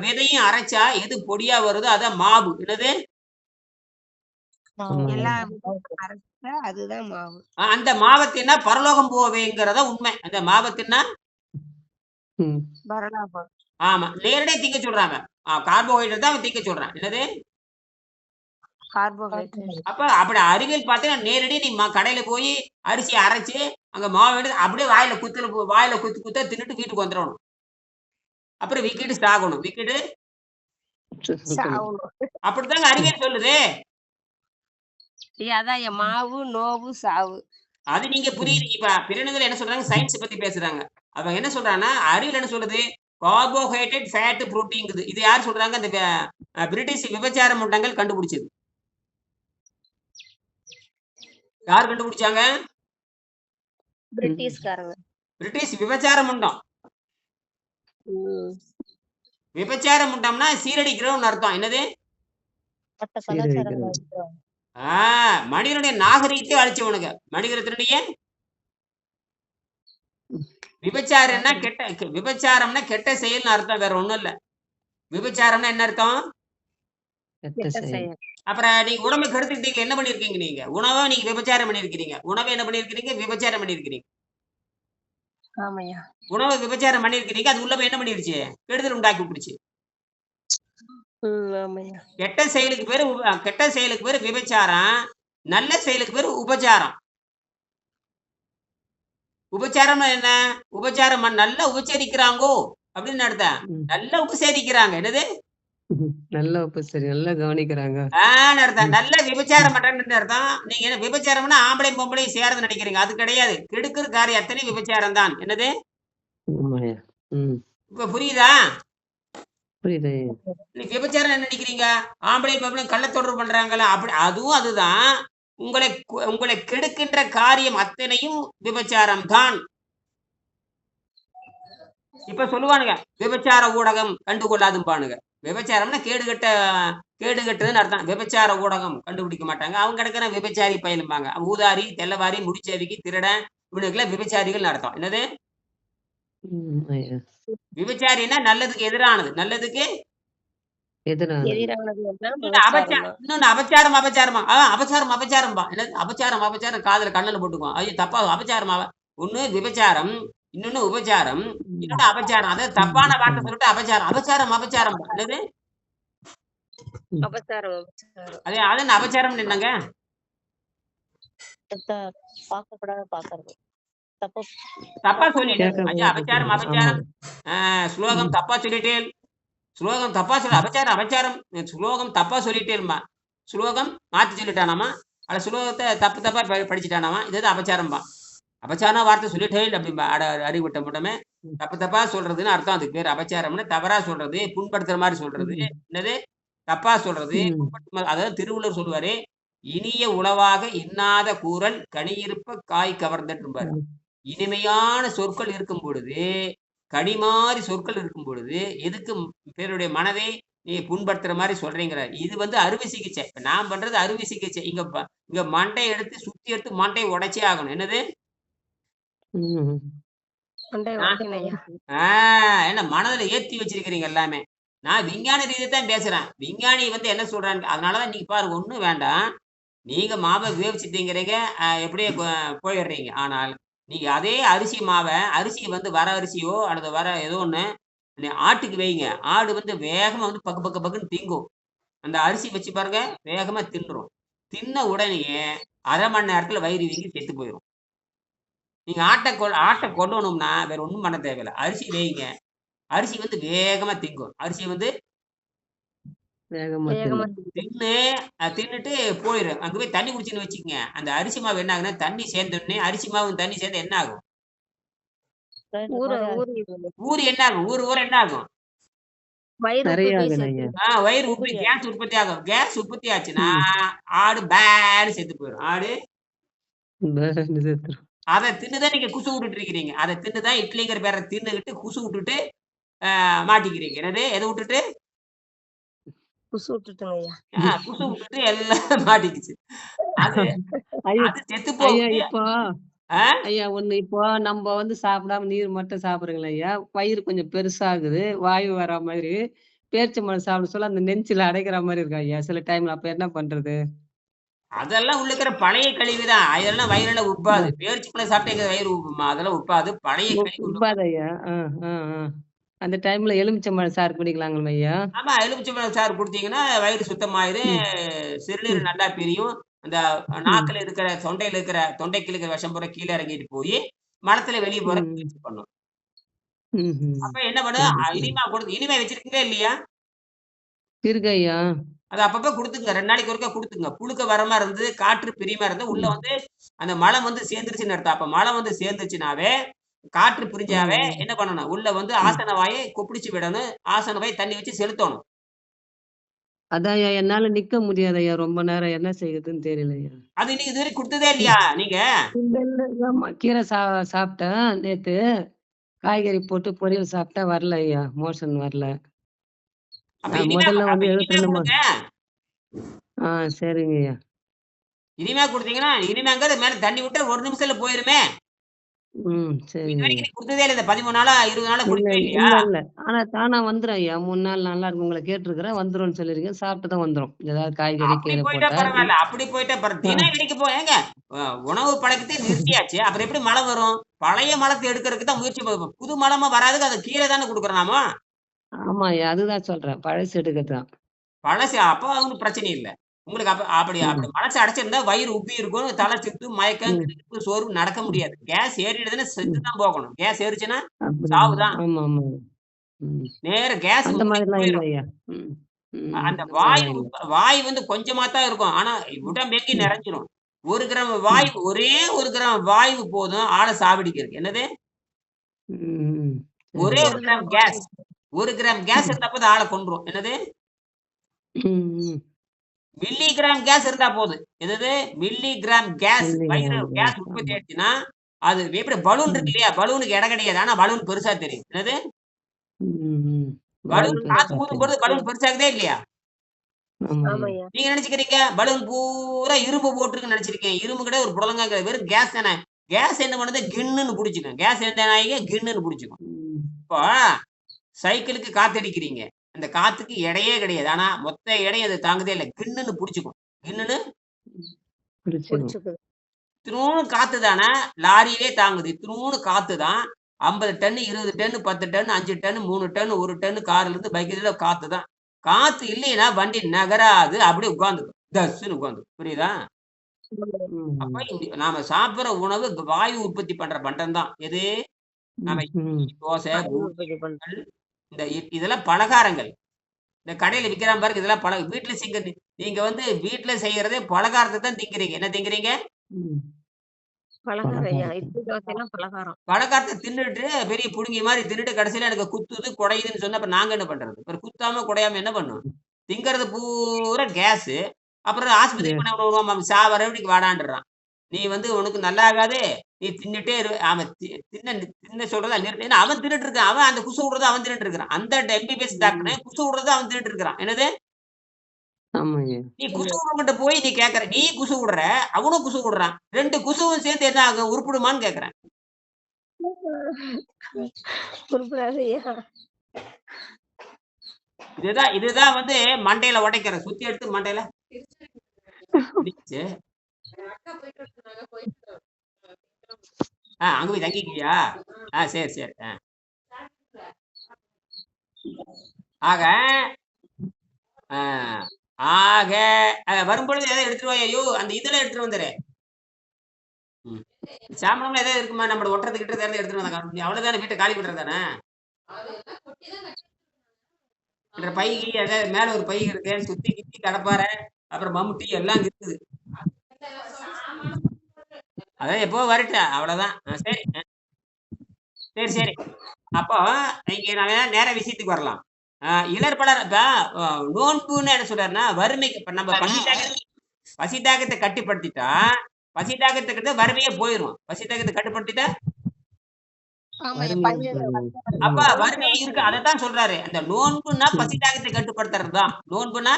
விதையும் அரைச்சா எது பொடியா வருதோ அதான் மாவு. என்னது? எல்லா அரைச்சா அதுதான் மாவு. அந்த மாவத்தின்னா பரலோகம் போவேங்கிறத உண்மை. அந்த மாவத்தின்னா பரலாபம். ஆமா, நேரடியா திங்க சொல்றாங்க. கார்போஹைட்ரேட் தான் திங்க சொல்றான். என்னது? கார்போஹைட்ரேட். அப்ப அப்படி அறிவியல் பார்த்தீங்கன்னா நேரடி நீ கடையில போய் அரிசி அரைச்சு அங்க மாவு எடுத்து அப்படியே வாயில குத்த தின்னுட்டு வீட்டுக்கு வந்துடணும். அப்புறம் விக்கிட்டு சாகணும். விக்கிட்டு அப்படித்தாங்க அறிவியல் சொல்லுது. அதான் மாவு நோவு சாவு. அது நீங்க புரியுது. இப்ப பிறனுகள் என்ன சொல்றாங்க? சயின்ஸ் பத்தி பேசுறாங்க. அவங்க என்ன சொல்றாங்கன்னா அறிவியல் என்ன சொல்லுது? Carbohydrate, fat, protein. இது யார் சொல்றாங்க? அந்த பிரிட்டிஷ் விபச்சார முண்டங்கள் கண்டுபிடிச்சது. யார் கண்டுபிடிச்சாங்க? பிரிட்டிஷ்காரங்க. பிரிட்டிஷ் விபச்சார முண்டம். விபச்சார முண்டம்னா சீரடிக்கிறோம்னு அர்த்தம். என்னது? மனிதனுடைய நாகரிகத்தை அழிச்சவனுங்க. மனிதனுடைய விபச்சாரம்னா விபச்சாரம்னா கெட்ட செயல்னு அர்த்தம். வேற ஒண்ணும் இல்ல. விபச்சாரம்னா என்ன அர்த்தம்? அப்புறம் நீங்க உடம்பை கெடுத்துக்கிட்டீங்க. என்ன பண்ணிருக்கீங்க? நீங்க உணவை நீங்க விபச்சாரம் பண்ணிருக்கிறீங்க. உணவை என்ன பண்ணிருக்கிறீங்க? விபச்சாரம் பண்ணிருக்கிறீங்க. உணவை விபச்சாரம் பண்ணிருக்கிறீங்க. அது உள்ள போய் என்ன பண்ணிருச்சு? கெடுதல் உண்டாக்கி விட்டுருச்சு. கெட்ட செயலுக்கு பேரு விபச்சாரம். நல்ல செயலுக்கு பேரு உபச்சாரம். உபச்சாரம்னா என்ன? உபச்சாரம் நல்லா உபச்சரிக்கிறாங்கோ அப்படின்னு அர்த்தம். ம். நல்லா உபசரிக்கிறாங்க. என்னது? நல்ல உபசரி நல்லா கவனிக்கிறாங்க. அர்த்தம். நல்ல விபச்சாரம் பண்றேன்னு அர்த்தம். நீங்க என்ன விபச்சாரம்னா ஆம்பளையும் பொம்பளையும் சேரது நினைக்கிறீங்க. அது கிடையாது. கெடுக்கிற காரியம் அத்தனை விபச்சாரம் தான். என்னது? ஆமாய்யா. ம். இப்ப புரியுதா? புரியுது ஐயா. நீ விபச்சாரம் என்ன நினைக்கிறீங்க? ஆம்பளையும் பொம்பளையும் கள்ள தொடர்பு பண்றாங்களா? அப்படி அதுவும் அதுதான். உங்களை கெடுக்கின்ற காரியம் அத்தனையும் விபச்சாரம் தான். இப்ப சொல்லுவானுங்க விபச்சார ஊடகம் கண்டுகொள்ளாதும்பானுங்க. விபச்சாரம்னா கேடுகட்டுதுன்னு அர்த்தம். விபச்சார ஊடகம் கண்டுபிடிக்க மாட்டாங்க. அவங்க கிடக்கிற விபச்சாரி பயலும்பாங்க. ஊதாரி, தெல்லவாரி, முடிச்சேவிக்கு, திருடன் இவனுக்குலாம் விபச்சாரிகள் அர்த்தம். என்னது? ஐயா. விபச்சாரின்னா நல்லதுக்கு எதிரானது. நல்லதுக்கு எதிரானது. எதிரானது எல்லாம் இன்னொன்னு விபச்சாரம் தான். இன்னொன்னு அபச்சாரம் அபச்சாரம்பா. என்னது? அபச்சாரம் காதுல கண்ணுல போட்டுக்குவோம். ஐயோ தப்பா அபச்சாரம் ஒண்ணு விபச்சாரம், இன்னொன்னு உபச்சாரம், இன்னொன்னு அபச்சாரம். அதாவது தப்பான வார்த்தை சொல்லிட்டு அபச்சாரம். என்னது? அபச்சாரம் அபச்சாரம். அது என்ன அபச்சாரம் என்னங்க? பார்க்கக்கூடாது பாக்குறது தப்பு. தப்பா சொல்லிட்டேன். கேட்க ஐயா அபச்சாரம். ஸ்லோகம் தப்பா சொல்லிட்டேன். ஸ்லோகம் தப்பா சொல்ல அபச்சாரம். ஸ்லோகம் தப்பா சொல்லிட்டேன்மா. ஸ்லோகம் மாத்தி சொல்லிட்டானாமா. அட ஸ்லோகத்தை தப்பா படிச்சுட்டானாமா. இது அபச்சாரம்பா. அபச்சாரம் வார்த்தை சொல்லிட்டேன் அப்படிம்பா. அறிவிட்ட மட்டுமே தப்பா சொல்றதுன்னு அர்த்தம். அதுக்கு பேர் அபச்சாரம்னு தவறா சொல்றது, புண்படுத்துற மாதிரி சொல்றது. என்னது? தப்பா சொல்றது. அதாவது திருவள்ளுவர் சொல்லுவாரு, இனிய உளவாக இன்னாத கூறல் கனியிருப்ப காய் கவர்ந்தன்பாரு. இனிமையான சொற்கள் இருக்கும் பொழுது, கனிமாறி சொற்கள் இருக்கும் பொழுது, எதுக்கு பேருடைய மனதை நீ புண்படுத்துற மாதிரி சொல்றீங்கிற. இது அறுவை சிகிச்சை. இப்ப நான் பண்றது அறுவை சிகிச்சை. இங்க மண்டை எடுத்து சுத்தி எடுத்து மண்டையை உடைச்சே ஆகணும். என்னது? என்ன மனதுல ஏத்தி வச்சிருக்கிறீங்க எல்லாமே. நான் விஞ்ஞான ரீதியை தான் பேசுறேன். விஞ்ஞானி என்ன சொல்றாங்க? அதனாலதான் நீங்க பாருங்க, ஒண்ணும் வேண்டாம். நீங்க மாவை வேவிச்சுட்டீங்கிறீங்க, எப்படியே போயிடுறீங்க. ஆனால் நீங்க அதே அரிசியை வர அரிசியோ அல்லது வர ஏதோ ஒண்ணு ஆட்டுக்கு வைங்க. ஆடு வேகமா பக்குன்னு திங்கும். அந்த அரிசி வச்சு பாருங்க, வேகமா தின்றும். தின்ன உடனே அரை மணி நேரத்துல வயிறு வீங்கி செத்து போயிடும். நீங்க ஆட்டை கொல்லணும்னா வேற ஒண்ணும் பண்ண தேவையில்லை. அரிசி வைங்க. அரிசி வேகமா திங்கும். அரிசி தின்னுட்டு போயிடும். அங்க போய் தண்ணி குடிச்சுன்னு வச்சுக்கங்க. அந்த அரிசி மாவு என்ன ஆகுனா, தண்ணி சேர்ந்தோடனே அரிசி மாவு தண்ணி சேர்ந்து என்ன ஆகும்? ஊறி என்ன ஆகும்? ஊற என்ன ஆகும்? வயிறு உப்பி கேஸ் உற்பத்தி ஆகும். கேஸ் உற்பத்தி ஆச்சுன்னா ஆடு பேன்னு செத்து போயிடும். ஆடு அதை தின்னுதான் நீங்க குசு விட்டுட்டு இருக்கிறீங்க. அதை தின்னுதான் இட்லிங்கிற பேரை தின்னுகிட்டு குசு விட்டுட்டு மாட்டிக்கிறீங்க. என்னது? எதை விட்டுட்டு? குசு விட்டுட்டு எல்லாம் மாட்டிக்குச்சு. அது செத்து இப்போ ஐயா ஒண்ணு இப்போ நம்ம சாப்பிடாம நீர் மட்டும் சாப்பிடுறீங்களா ஐயா? வயிறு கொஞ்சம் பெருசாகுது, வாயு வர மாதிரி. பேரிச்சம்பழம் சாப்பிட சொல்ல அந்த நெஞ்சில அடைக்கிற மாதிரி இருக்கா ஐயா சில டைம்ல. அப்ப என்ன பண்றது? அதெல்லாம் உள்ள இருக்கிற பழைய கழிவுதான். அதெல்லாம் வயிறுல உப்பாது. பேரிச்சம்பழம் சாப்பிட்டே வயிறு உப்புமா. அதெல்லாம் உப்பாது. பழைய கழிவு உப்பாது ஐயா. அந்த டைம்ல எலுமிச்சம்பழம் சாறு குடிக்கலாங்களா ஐயா? ஆமா, எலுமிச்சம்பழம் சாறு குடித்தீங்கன்னா வயிறு சுத்தமாயிரும். சிறுநீர் நல்லா பிரியும். அந்த நாக்குல இருக்கிற தொண்டைக்கு இருக்கிற விஷம் பூரா கீழே இறங்கிட்டு போய் மலத்துல வெளியே போற முயற்சி பண்ணும். அப்ப என்ன பண்ணு? இனிமே வச்சிருக்கீங்க இல்லையா? இருக்கு ஐயா. அது அப்பப்ப கொடுத்துங்க. 2 நாளைக்கு ஒருக்கா கொடுத்துங்க. புழுக்க வரமா இருந்து காற்று பிரியமா இருந்து உள்ள அந்த மலம் சேர்ந்துருச்சுன்னு அர்த்தம். அப்ப மலம் சேர்ந்துச்சுனாவே, காற்று பிரிஞ்சாவே என்ன பண்ணணும்? உள்ள ஆசன வாயை கொப்பிடிச்சு விடணும். ஆசன வாயை தண்ணி வச்சு செலுத்தணும். அதான் ஐயா என்னால நிக்க முடியாது ஐயா ரொம்ப நேரம். என்ன செய்யுதுன்னு தெரியல ஐயா. அது நீங்க இதுவரை கொடுத்ததே இல்லையா நீங்க? கீரை சாப்பிட்டேன் நேத்து. காய்கறி போட்டு பொரியல் சாப்பிட்டா வரல ஐயா. மோஷன் வரல. முதல்ல 72 சரிங்க ஐயா. இனிமே கொடுத்தீங்கன்னா இனிமேங்கிறது மேல தண்ணி விட்டு 1 நிமிஷத்துல போயிருமே. சரிங்க. கொடுத்ததே இல்ல. 13 நாளா 20 நாளா கொடுத்ததே இல்லையா? இல்ல. ஆனா தானா வந்துரும் ஐயா. 3 நாள் நல்லா இருக்கும். உங்களை கேட்டிருக்கிறேன். வந்துரும்னு சொல்லிருக்கேன். சாப்பிட்டுதான் வந்துரும். ஏதாவது காய்கறி கீரை போட்டா. பரவாயில்ல. அப்படி போயிட்டா தினம் இடிக்க போங்க. உணவு பழக்கத்தை நிறுத்தியாச்சு. அப்புறம் எப்படி மழை வரும்? பழைய மலத்தை எடுக்கிறதுக்கு தான் முயற்சி பண்ணுவோம். புது மலமா வராதுக்கு அது கீரை தானே கொடுக்குறோம் நாம. ஆமா ஐயா, அதுதான் சொல்றேன். பழசு எடுக்கத்தான். பழசு அப்ப பிரச்சனை இல்லை. உங்களுக்கு அப்படி மனசு அடைச்சிருந்தா வயிறு உப்பி இருக்கும், தலை சுத்து, மயக்கம், கிடுப்பு, சோர்வு, நடக்க முடியாது. கேஸ் ஏறிடுதுன்னா செத்துதான் போகணும். கேஸ் ஏறிச்சுன்னா சாவுதான். நேர கேஸ் அந்த வாயு வந்து கொஞ்சமா தான் இருக்கும். ஆனா உடம்பெங்கி நிறைஞ்சிரும். 1 கிராம் வாயு, ஒரே 1 கிராம் வாயு போதும் ஆளை சாவடிக்கிறதுக்கு. என்னது? ஒரே 1 கிராம் கேஸ். 1 கிராம் கேஸ் இருந்தா போது ஆளை கொன்றும். என்னது? மில்லிகிராம் கேஸ் இருந்தா போதும். என்னது? Milligram case. வயிறு கேஸ் உற்பத்தி ஆயிடுச்சுன்னா அது எப்படி பலூன் இருக்கு இல்லையா? பலூனுக்கு இடம் கிடையாது. ஆனா பலூன் பெருசா தெரியும். என்னது? பலூன் காத்து ஊதும் பொழுது பலூன் பெருசாகுதே இல்லையா? நீங்க நினைச்சுக்கிறீங்க பலூன் பூரா இரும்பு போட்டுருக்குன்னு நினைச்சிருக்கேன். இரும்பு கிட்ட ஒரு புடலங்கா கிடையாது. வெறும் கேஸ் தானே. கேஸ் என்ன பண்ணுது? கின்னுன்னு பிடிச்சிக்கும். கேஸ் எந்த நாய்க்கு கின்னுன்னு பிடிச்சிக்கும். இப்போ சைக்கிளுக்கு காத்தடிக்கிறீங்க. அந்த காத்துக்கு எடையே கிடையாது. ஆனா மொத்த எடை அது தாங்குதே இல்லை. கின்னுன்னு பிடிச்சிக்கும். கின்னுன்னு இத்தினூன்னு காத்து தானே லாரியிலே தாங்குது. இத்தினூன்னு காத்து தான் 50 ton, 20 ton, 10 ton, 5 ton, 3 ton, 1 ton கார்ல இருந்து பைக்ல காத்து தான். காத்து இல்லைன்னா வண்டி நகராது. அப்படியே உட்கார்ந்துக்கும். தஸ்ன்னு உட்கார்ந்து. புரியுதா? அப்ப நாம சாப்பிடுற உணவு வாயு உற்பத்தி பண்ற பண்டம் தான். எது? நாம தோசை, இந்த இதெல்லாம் பலகாரங்கள். இந்த கடையில விக்கிறான் பாருங்க, இதெல்லாம் வீட்டுல செய்ய. நீங்க வந்து வீட்டுல செய்யறதே பலகாரத்தை தான் திங்கிறீங்க. என்ன திங்கிறீங்க? பலகாரத்தை தின்னுட்டு பெரிய புடுங்கி மாதிரி தின்னுட்டு கடைசியில எனக்கு குத்துது குடையுதுன்னு சொன்னா அப்ப நாங்க என்ன பண்றது? குத்தாம குடையாம என்ன பண்ணும்? திங்கிறது பூரா கேஸ். அப்புறம் ஆஸ்பத்திரி பண்ண விடுவோம். சாவரவடிக்கு வாடான்றான். நீ வந்து உனக்கு நல்லா ஆகாது, நீ தின்னுட்டே இரு. அவன் தின்ன சொல்றதா நிறுத்த. ஏன்னா அவன் தின்னுட்டு இருக்கான். அவன் அந்த குசு விடுறத அவன் தின்னுட்டு இருக்கிறான். அந்த எம்பிபிஎஸ் டாக்டர் குசு விடுறத அவன் தின்னுட்டு இருக்கிறான். என்னது? நீ குசு விடுகிட்ட போய் நீ கேக்குற, நீ குசு விடுற, அவனும் குசு விடுறான். 2 குசுவும் சேர்ந்து என்ன ஆகும்? உருப்பிடுமான்னு கேக்குறேன். இதுதான் வந்து மண்டையில உடைக்கிற. சுத்தி எடுத்து மண்டையில அங்க போய் தங்கிக்கியா? சரி சரி. ஆக ஆக வரும்பொழுது எதாவது எடுத்துருவா? ஐயோ அந்த இதுல எடுத்துட்டு வந்துரு. சாமணம்ல ஏதாவது இருக்குமா? நம்மள ஒட்டுறது கிட்ட எடுத்துட்டு வந்தாங்க. அவ்வளவுதானே. வீட்டை காலி பண்றதானே. பைகி ஏதாவது மேல ஒரு பை இருக்கு, சுத்தி கித்தி கடப்பாறை, அப்புறம் மம்முட்டி எல்லாம் இருக்குது. அதான் எப்போ வரட்டேன். அவ்வளவுதான். சரி சரி சரி. அப்போ இங்க நாங்க நேர விஷயத்துக்கு வரலாம். இளர்பலர் நோன்புன்னு என்ன சொல்றாருன்னா வறுமைக்கு. இப்ப நம்ம பசிதாகத்தை கட்டுப்படுத்திட்டா, பசிதாகத்தை வறுமையே போயிரும். பசிதாகத்தை கட்டுப்படுத்திட்டா அப்ப வறுமையே இருக்கு. அதான் சொல்றாரு. அந்த நோன்புனா பசிதாகத்தை கட்டுப்படுத்துறதுதான். நோன்புனா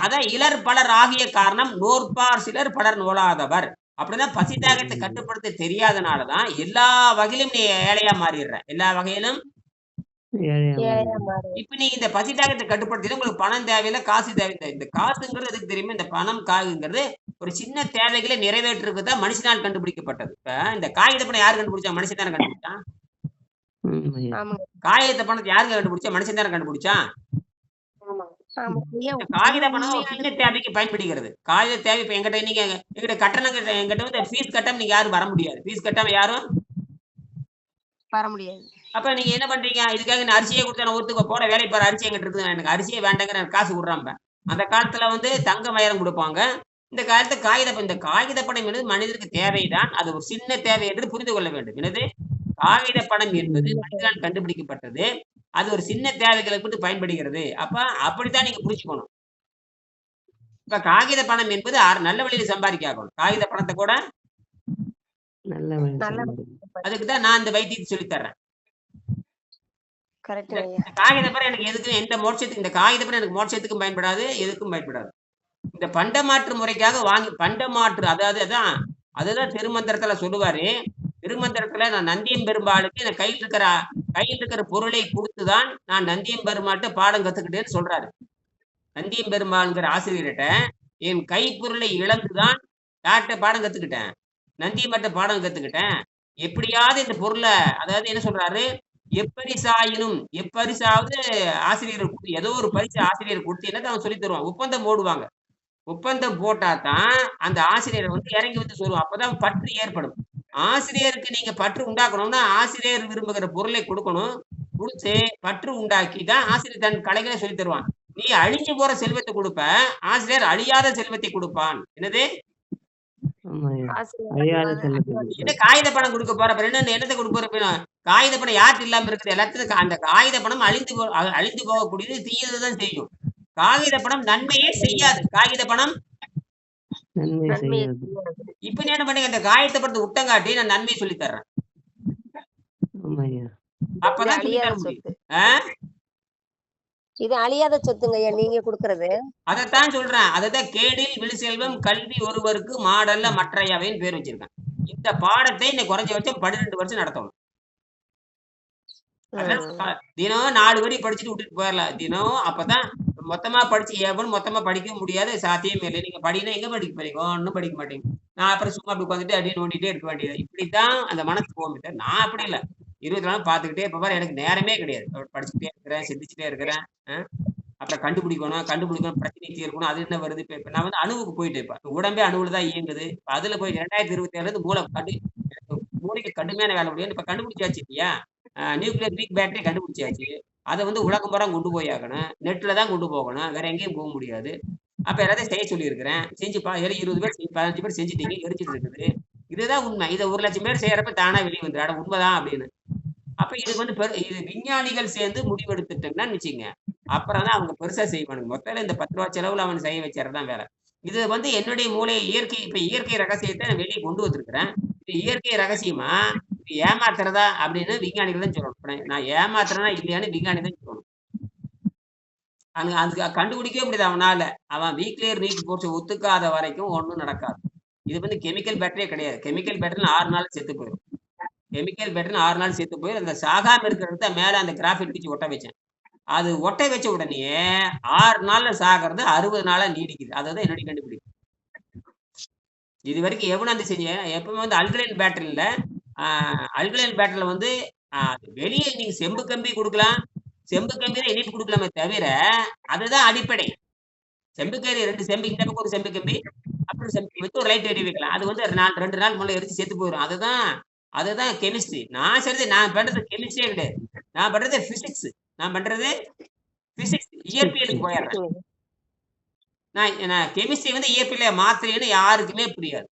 அதான் இளர் பலர் ஆகிய காரணம் நோற்பார் சிலர் பலர் நோலாதவர். அப்படிதான் பசிதாகத்தை கட்டுப்படுத்த தெரியாதனாலதான் எல்லா வகையிலும் நீ ஏழையா மாறிடுற. எல்லா வகையிலும் இப்ப நீங்க இந்த பசிதாகத்தை கட்டுப்படுத்தி உங்களுக்கு பணம் தேவையில்லை, காசு தேவையில்லை. இந்த காசுங்கிறது எதுக்கு தெரியுமா? இந்த பணம் காசுங்கிறது ஒரு சின்ன தேவைகளை நிறைவேற்றுறதுதான் மனுஷனால் கண்டுபிடிக்கப்பட்டது. இப்ப இந்த காகித பணம் யாரு கண்டுபிடிச்சா? மனுஷன் தானே கண்டுபிடிச்சான். காகித பணத்தை யாருங்க கண்டுபிடிச்சா? மனுஷன் தானே கண்டுபிடிச்சான். காகித பணம் சின்ன தேவைக்கு பயன்படுகிறது. காகித தேவை இப்ப எங்கிட்ட நீங்க எங்கிட்ட கட்டணம் எங்கிட்ட வந்து ஃபீஸ் கட்டாம நீங்க யாரும் வர முடியாது. ஃபீஸ் கட்டாம யாரும் வர முடியாது. அப்ப நீங்க என்ன பண்றீங்க? இதுக்காக நான் அரிசியே கொடுத்தேன். ஒருத்துக்கு போட வேலை பாரு, அரிசி எங்கிட்ட இருக்குது, எனக்கு அரிசியே வேண்டாங்க, எனக்கு காசு கொடுறாம்ப. அந்த காலத்துல வந்து தங்க மயிரம் கொடுப்பாங்க. இந்த காலத்து இந்த காகித பணம் என்பது மனிதருக்கு தேவைதான். அது ஒரு சின்ன தேவை என்று புரிந்து கொள்ள வேண்டும். எனது காகித பணம் என்பது மனிதனால் கண்டுபிடிக்கப்பட்டது. அது ஒரு சின்ன தேவைகளுக்கு மட்டும் பயன்படுகிறது. அப்ப அப்படித்தான் நீங்க புரிச்சுக்கணும். இப்ப காகித பணம் என்பது நல்ல வழியில சம்பாதிக்கணும். காகித பணத்தை கூட அதுக்குதான் நான் இந்த வைத்தியத்தை சொல்லித்தர்றேன். காகித பணம் எனக்கு எதுக்கும் எந்த மோட்சத்துக்கு, இந்த காகித பணம் எனக்கு மோட்சத்துக்கும் பயன்படாது, எதுக்கும் பயன்படாது. இந்த பண்டமாற்று முறைக்காக வாங்கி பண்டமாற்று, அதுதான் திருமந்திரத்துல சொல்லுவாரு. திருமந்திரத்துல நான் நந்தியம் பெருமாளுக்கு என் கையில் இருக்கிற பொருளை கொடுத்துதான் நான் நந்தியம் பெருமாள்கிட்ட பாடம் கத்துக்கிட்டேன்னு சொல்றாரு. நந்தியம் பெருமாள்ங்கிற ஆசிரியர்கிட்ட என் கைப்பொருளை இழந்துதான் யார்கிட்ட பாடம் கத்துக்கிட்டேன்? நந்தியம்பட்ட பாடம் கத்துக்கிட்டேன். எப்படியாவது இந்த பொருளை, அதாவது என்ன சொல்றாரு, எப்பரிசாயினும் எப்பரிசாவது ஆசிரியர் ஏதோ ஒரு பரிசு ஆசிரியர் கொடுத்து என்னது அவன் சொல்லி தருவான். ஒப்பந்தம் போடுவாங்க. ஒப்பந்தம் போட்டா தான் அந்த ஆசிரியர் வந்து இறங்கி வந்து சொல்லுவான். அப்பதான் பற்று ஏற்படும். ஆசிரியருக்கு நீங்க பற்று உண்டாக்கணும்னா ஆசிரியர் விரும்புகிற பொருளை கொடுக்கணும். கொடுத்து பற்று உண்டாக்கி தான் ஆசிரியர் தன் கலைகளை சொல்லி தருவான். நீ அழிஞ்சு போற செல்வத்தை கொடுப்ப, ஆசிரியர் அழியாத செல்வத்தை கொடுப்பான். என்னது? என்ன காகித பணம் கொடுக்க போற? என்னத்தை கொடுக்க போற? காகித பணம் யாருக்கு இல்லாம இருக்குது? எல்லாத்துக்கும் அந்த காகித பணம் அழிந்து போகக்கூடியது, தீயதுதான் செய்யும். காகித பணம் நன்மையே செய்யாது. காகித பணம் இப்ப நீ என்ன பண்ணீங்க? அந்த காகித பணத்தை உட்டங்காட்டி நான் நன்மையை சொல்லி தர்றேன். அப்பதான் சொல்லி தர முடியும். இது அழியாத சொத்துங்க ஐயா நீங்க குடுக்கறது. அதைத்தான் சொல்றேன். அததான் கேடில் விழு செல்வம் கல்வி ஒருவருக்கு மாடல்ல மற்றையவைன்னு பேர் வச்சிருக்கேன். இந்த பாடத்தை இன்னைக்கு குறைஞ்சபட்சம் 12 வருஷம் நடத்தணும். தினம் 4 வரி படிச்சுட்டு விட்டுட்டு போயிடலாம். தினம் அப்பதான் மொத்தமா படிச்சு ஏவன் மொத்தமா படிக்க முடியாது, சாத்தியமே இல்லை. நீங்க படினா எங்க படிக்க போறீங்க? ஒன்னும் படிக்க மாட்டீங்க. நான் அப்புறம் சும்மா அப்படி உட்காந்துட்டு அப்படியே நோண்டிட்டே இருக்க வேண்டியது. இப்படித்தான் அந்த மனசு போகுது. நான் அப்படி இல்லை. 20 நாள் பார்த்துக்கிட்டே இப்ப பாரு எனக்கு நேரமே கிடையாது. படிச்சுட்டே இருக்கிறேன், சிந்திச்சுட்டே இருக்கிறேன். அப்புறம் கண்டுபிடிக்கணும், பிரச்சனை தீர்க்கணும். அது என்ன வருது? இப்ப நான் வந்து அணுவுக்கு போயிட்டு இருப்பேன். உடம்பே அணுவுல தான் இயங்குது. அதுல போய் 2027 மூளைக்கு கடுமையான வேலை முடியும். இப்ப கண்டுபிடிச்சாச்சு இல்லையா? நியூக்ளியர் வீக் பேட்டரி கண்டுபிடிச்சாச்சு. அதை வந்து உலகம் பூரா கொண்டு போய் ஆகணும். நெட்ல தான் கொண்டு போகணும், வேற எங்கேயும் போக முடியாது. அப்ப எல்லாத்தையும் செய்ய சொல்லி இருக்கிறேன். செஞ்சு 20 பேர் 15 பேர் செஞ்சுட்டீங்க, எரிச்சிட்டு இருக்குது. இதுதான் உண்மை. இதை 1 லட்சம் பேர் செய்யறப்ப தானா வெளியே வந்துடும். உண்மைதான் அப்படின்னு. அப்ப இது வந்து இது விஞ்ஞானிகள் சேர்ந்து முடிவெடுத்துட்டோம்னா வச்சுங்க, அப்புறம் தான் அவங்க பெருசா செய்வானுங்க. மொத்தம் இந்த 10 ரூபா செலவுல அவன் செய்ய வச்சறதான் வேலை. இது வந்து என்னுடைய மூளை இயற்கை ரகசியத்தை நான் வெளியே கொண்டு வந்திருக்கிறேன். இது இயற்கை ரகசியமா இது ஏமாத்துறதா அப்படின்னு விஞ்ஞானிகள் தான் சொல்லணும். நான் ஏமாத்துறேன்னா இல்லையான்னு விஞ்ஞானி தான் சொல்லணும். அதுக்கு கண்டுபிடிக்கவே முடியாது அவனால. அவன் வீக்லியர் வீக் போர்ஸ் ஒத்துக்காத வரைக்கும் ஒன்றும் நடக்காது. இது வந்து கெமிக்கல் பேட்டரியே கிடையாது. கெமிக்கல் பேட்டரி 6 நாள் செத்து போயிடும். கெமிக்கல் பேட்டரி 6 நாள் செத்து போய் அந்த சாகாம இருக்கிறத மேல அந்த கிராஃபைட் வச்சு ஒட்ட வச்சேன். அது ஒட்ட வச்ச உடனே 6 நாள்ல சாகிறது 60 நாளா நீடிக்குது. அதுதான் என்னுடைய கண்டுபிடிப்பு. இது வரைக்கும் எவனாந்து செஞ்சேன். எப்பவுமே வந்து அல்கலைன் பேட்டரியில வந்து வெளியே நீங்க செம்பு கம்பி கொடுக்கலாம், செம்பு கம்பியில இனிப்பு கொடுக்கலாமே தவிர அதுதான் அடிப்படை. செம்பு கம்பி 2 செம்பு, இந்த பக்கம் ஒரு செம்பு கம்பி, அப்புறம் செம்பு வச்சு ஒரு லைட் எரி வைக்கலாம். அது வந்து 2 நாள் முன்னாடி எரிச்சு செத்து போயிடும். அதுதான் கெமிஸ்ட்ரி. நான் பண்றது கெமிஸ்ட்ரியே கிடையாது. நான் பண்றது பிசிக்ஸ். இயற்பியலுக்கு போயிடுறேன். நான் கெமிஸ்ட்ரி வந்து இயற்பியல மாத்திரேன்னு யாருக்குமே புரியாது.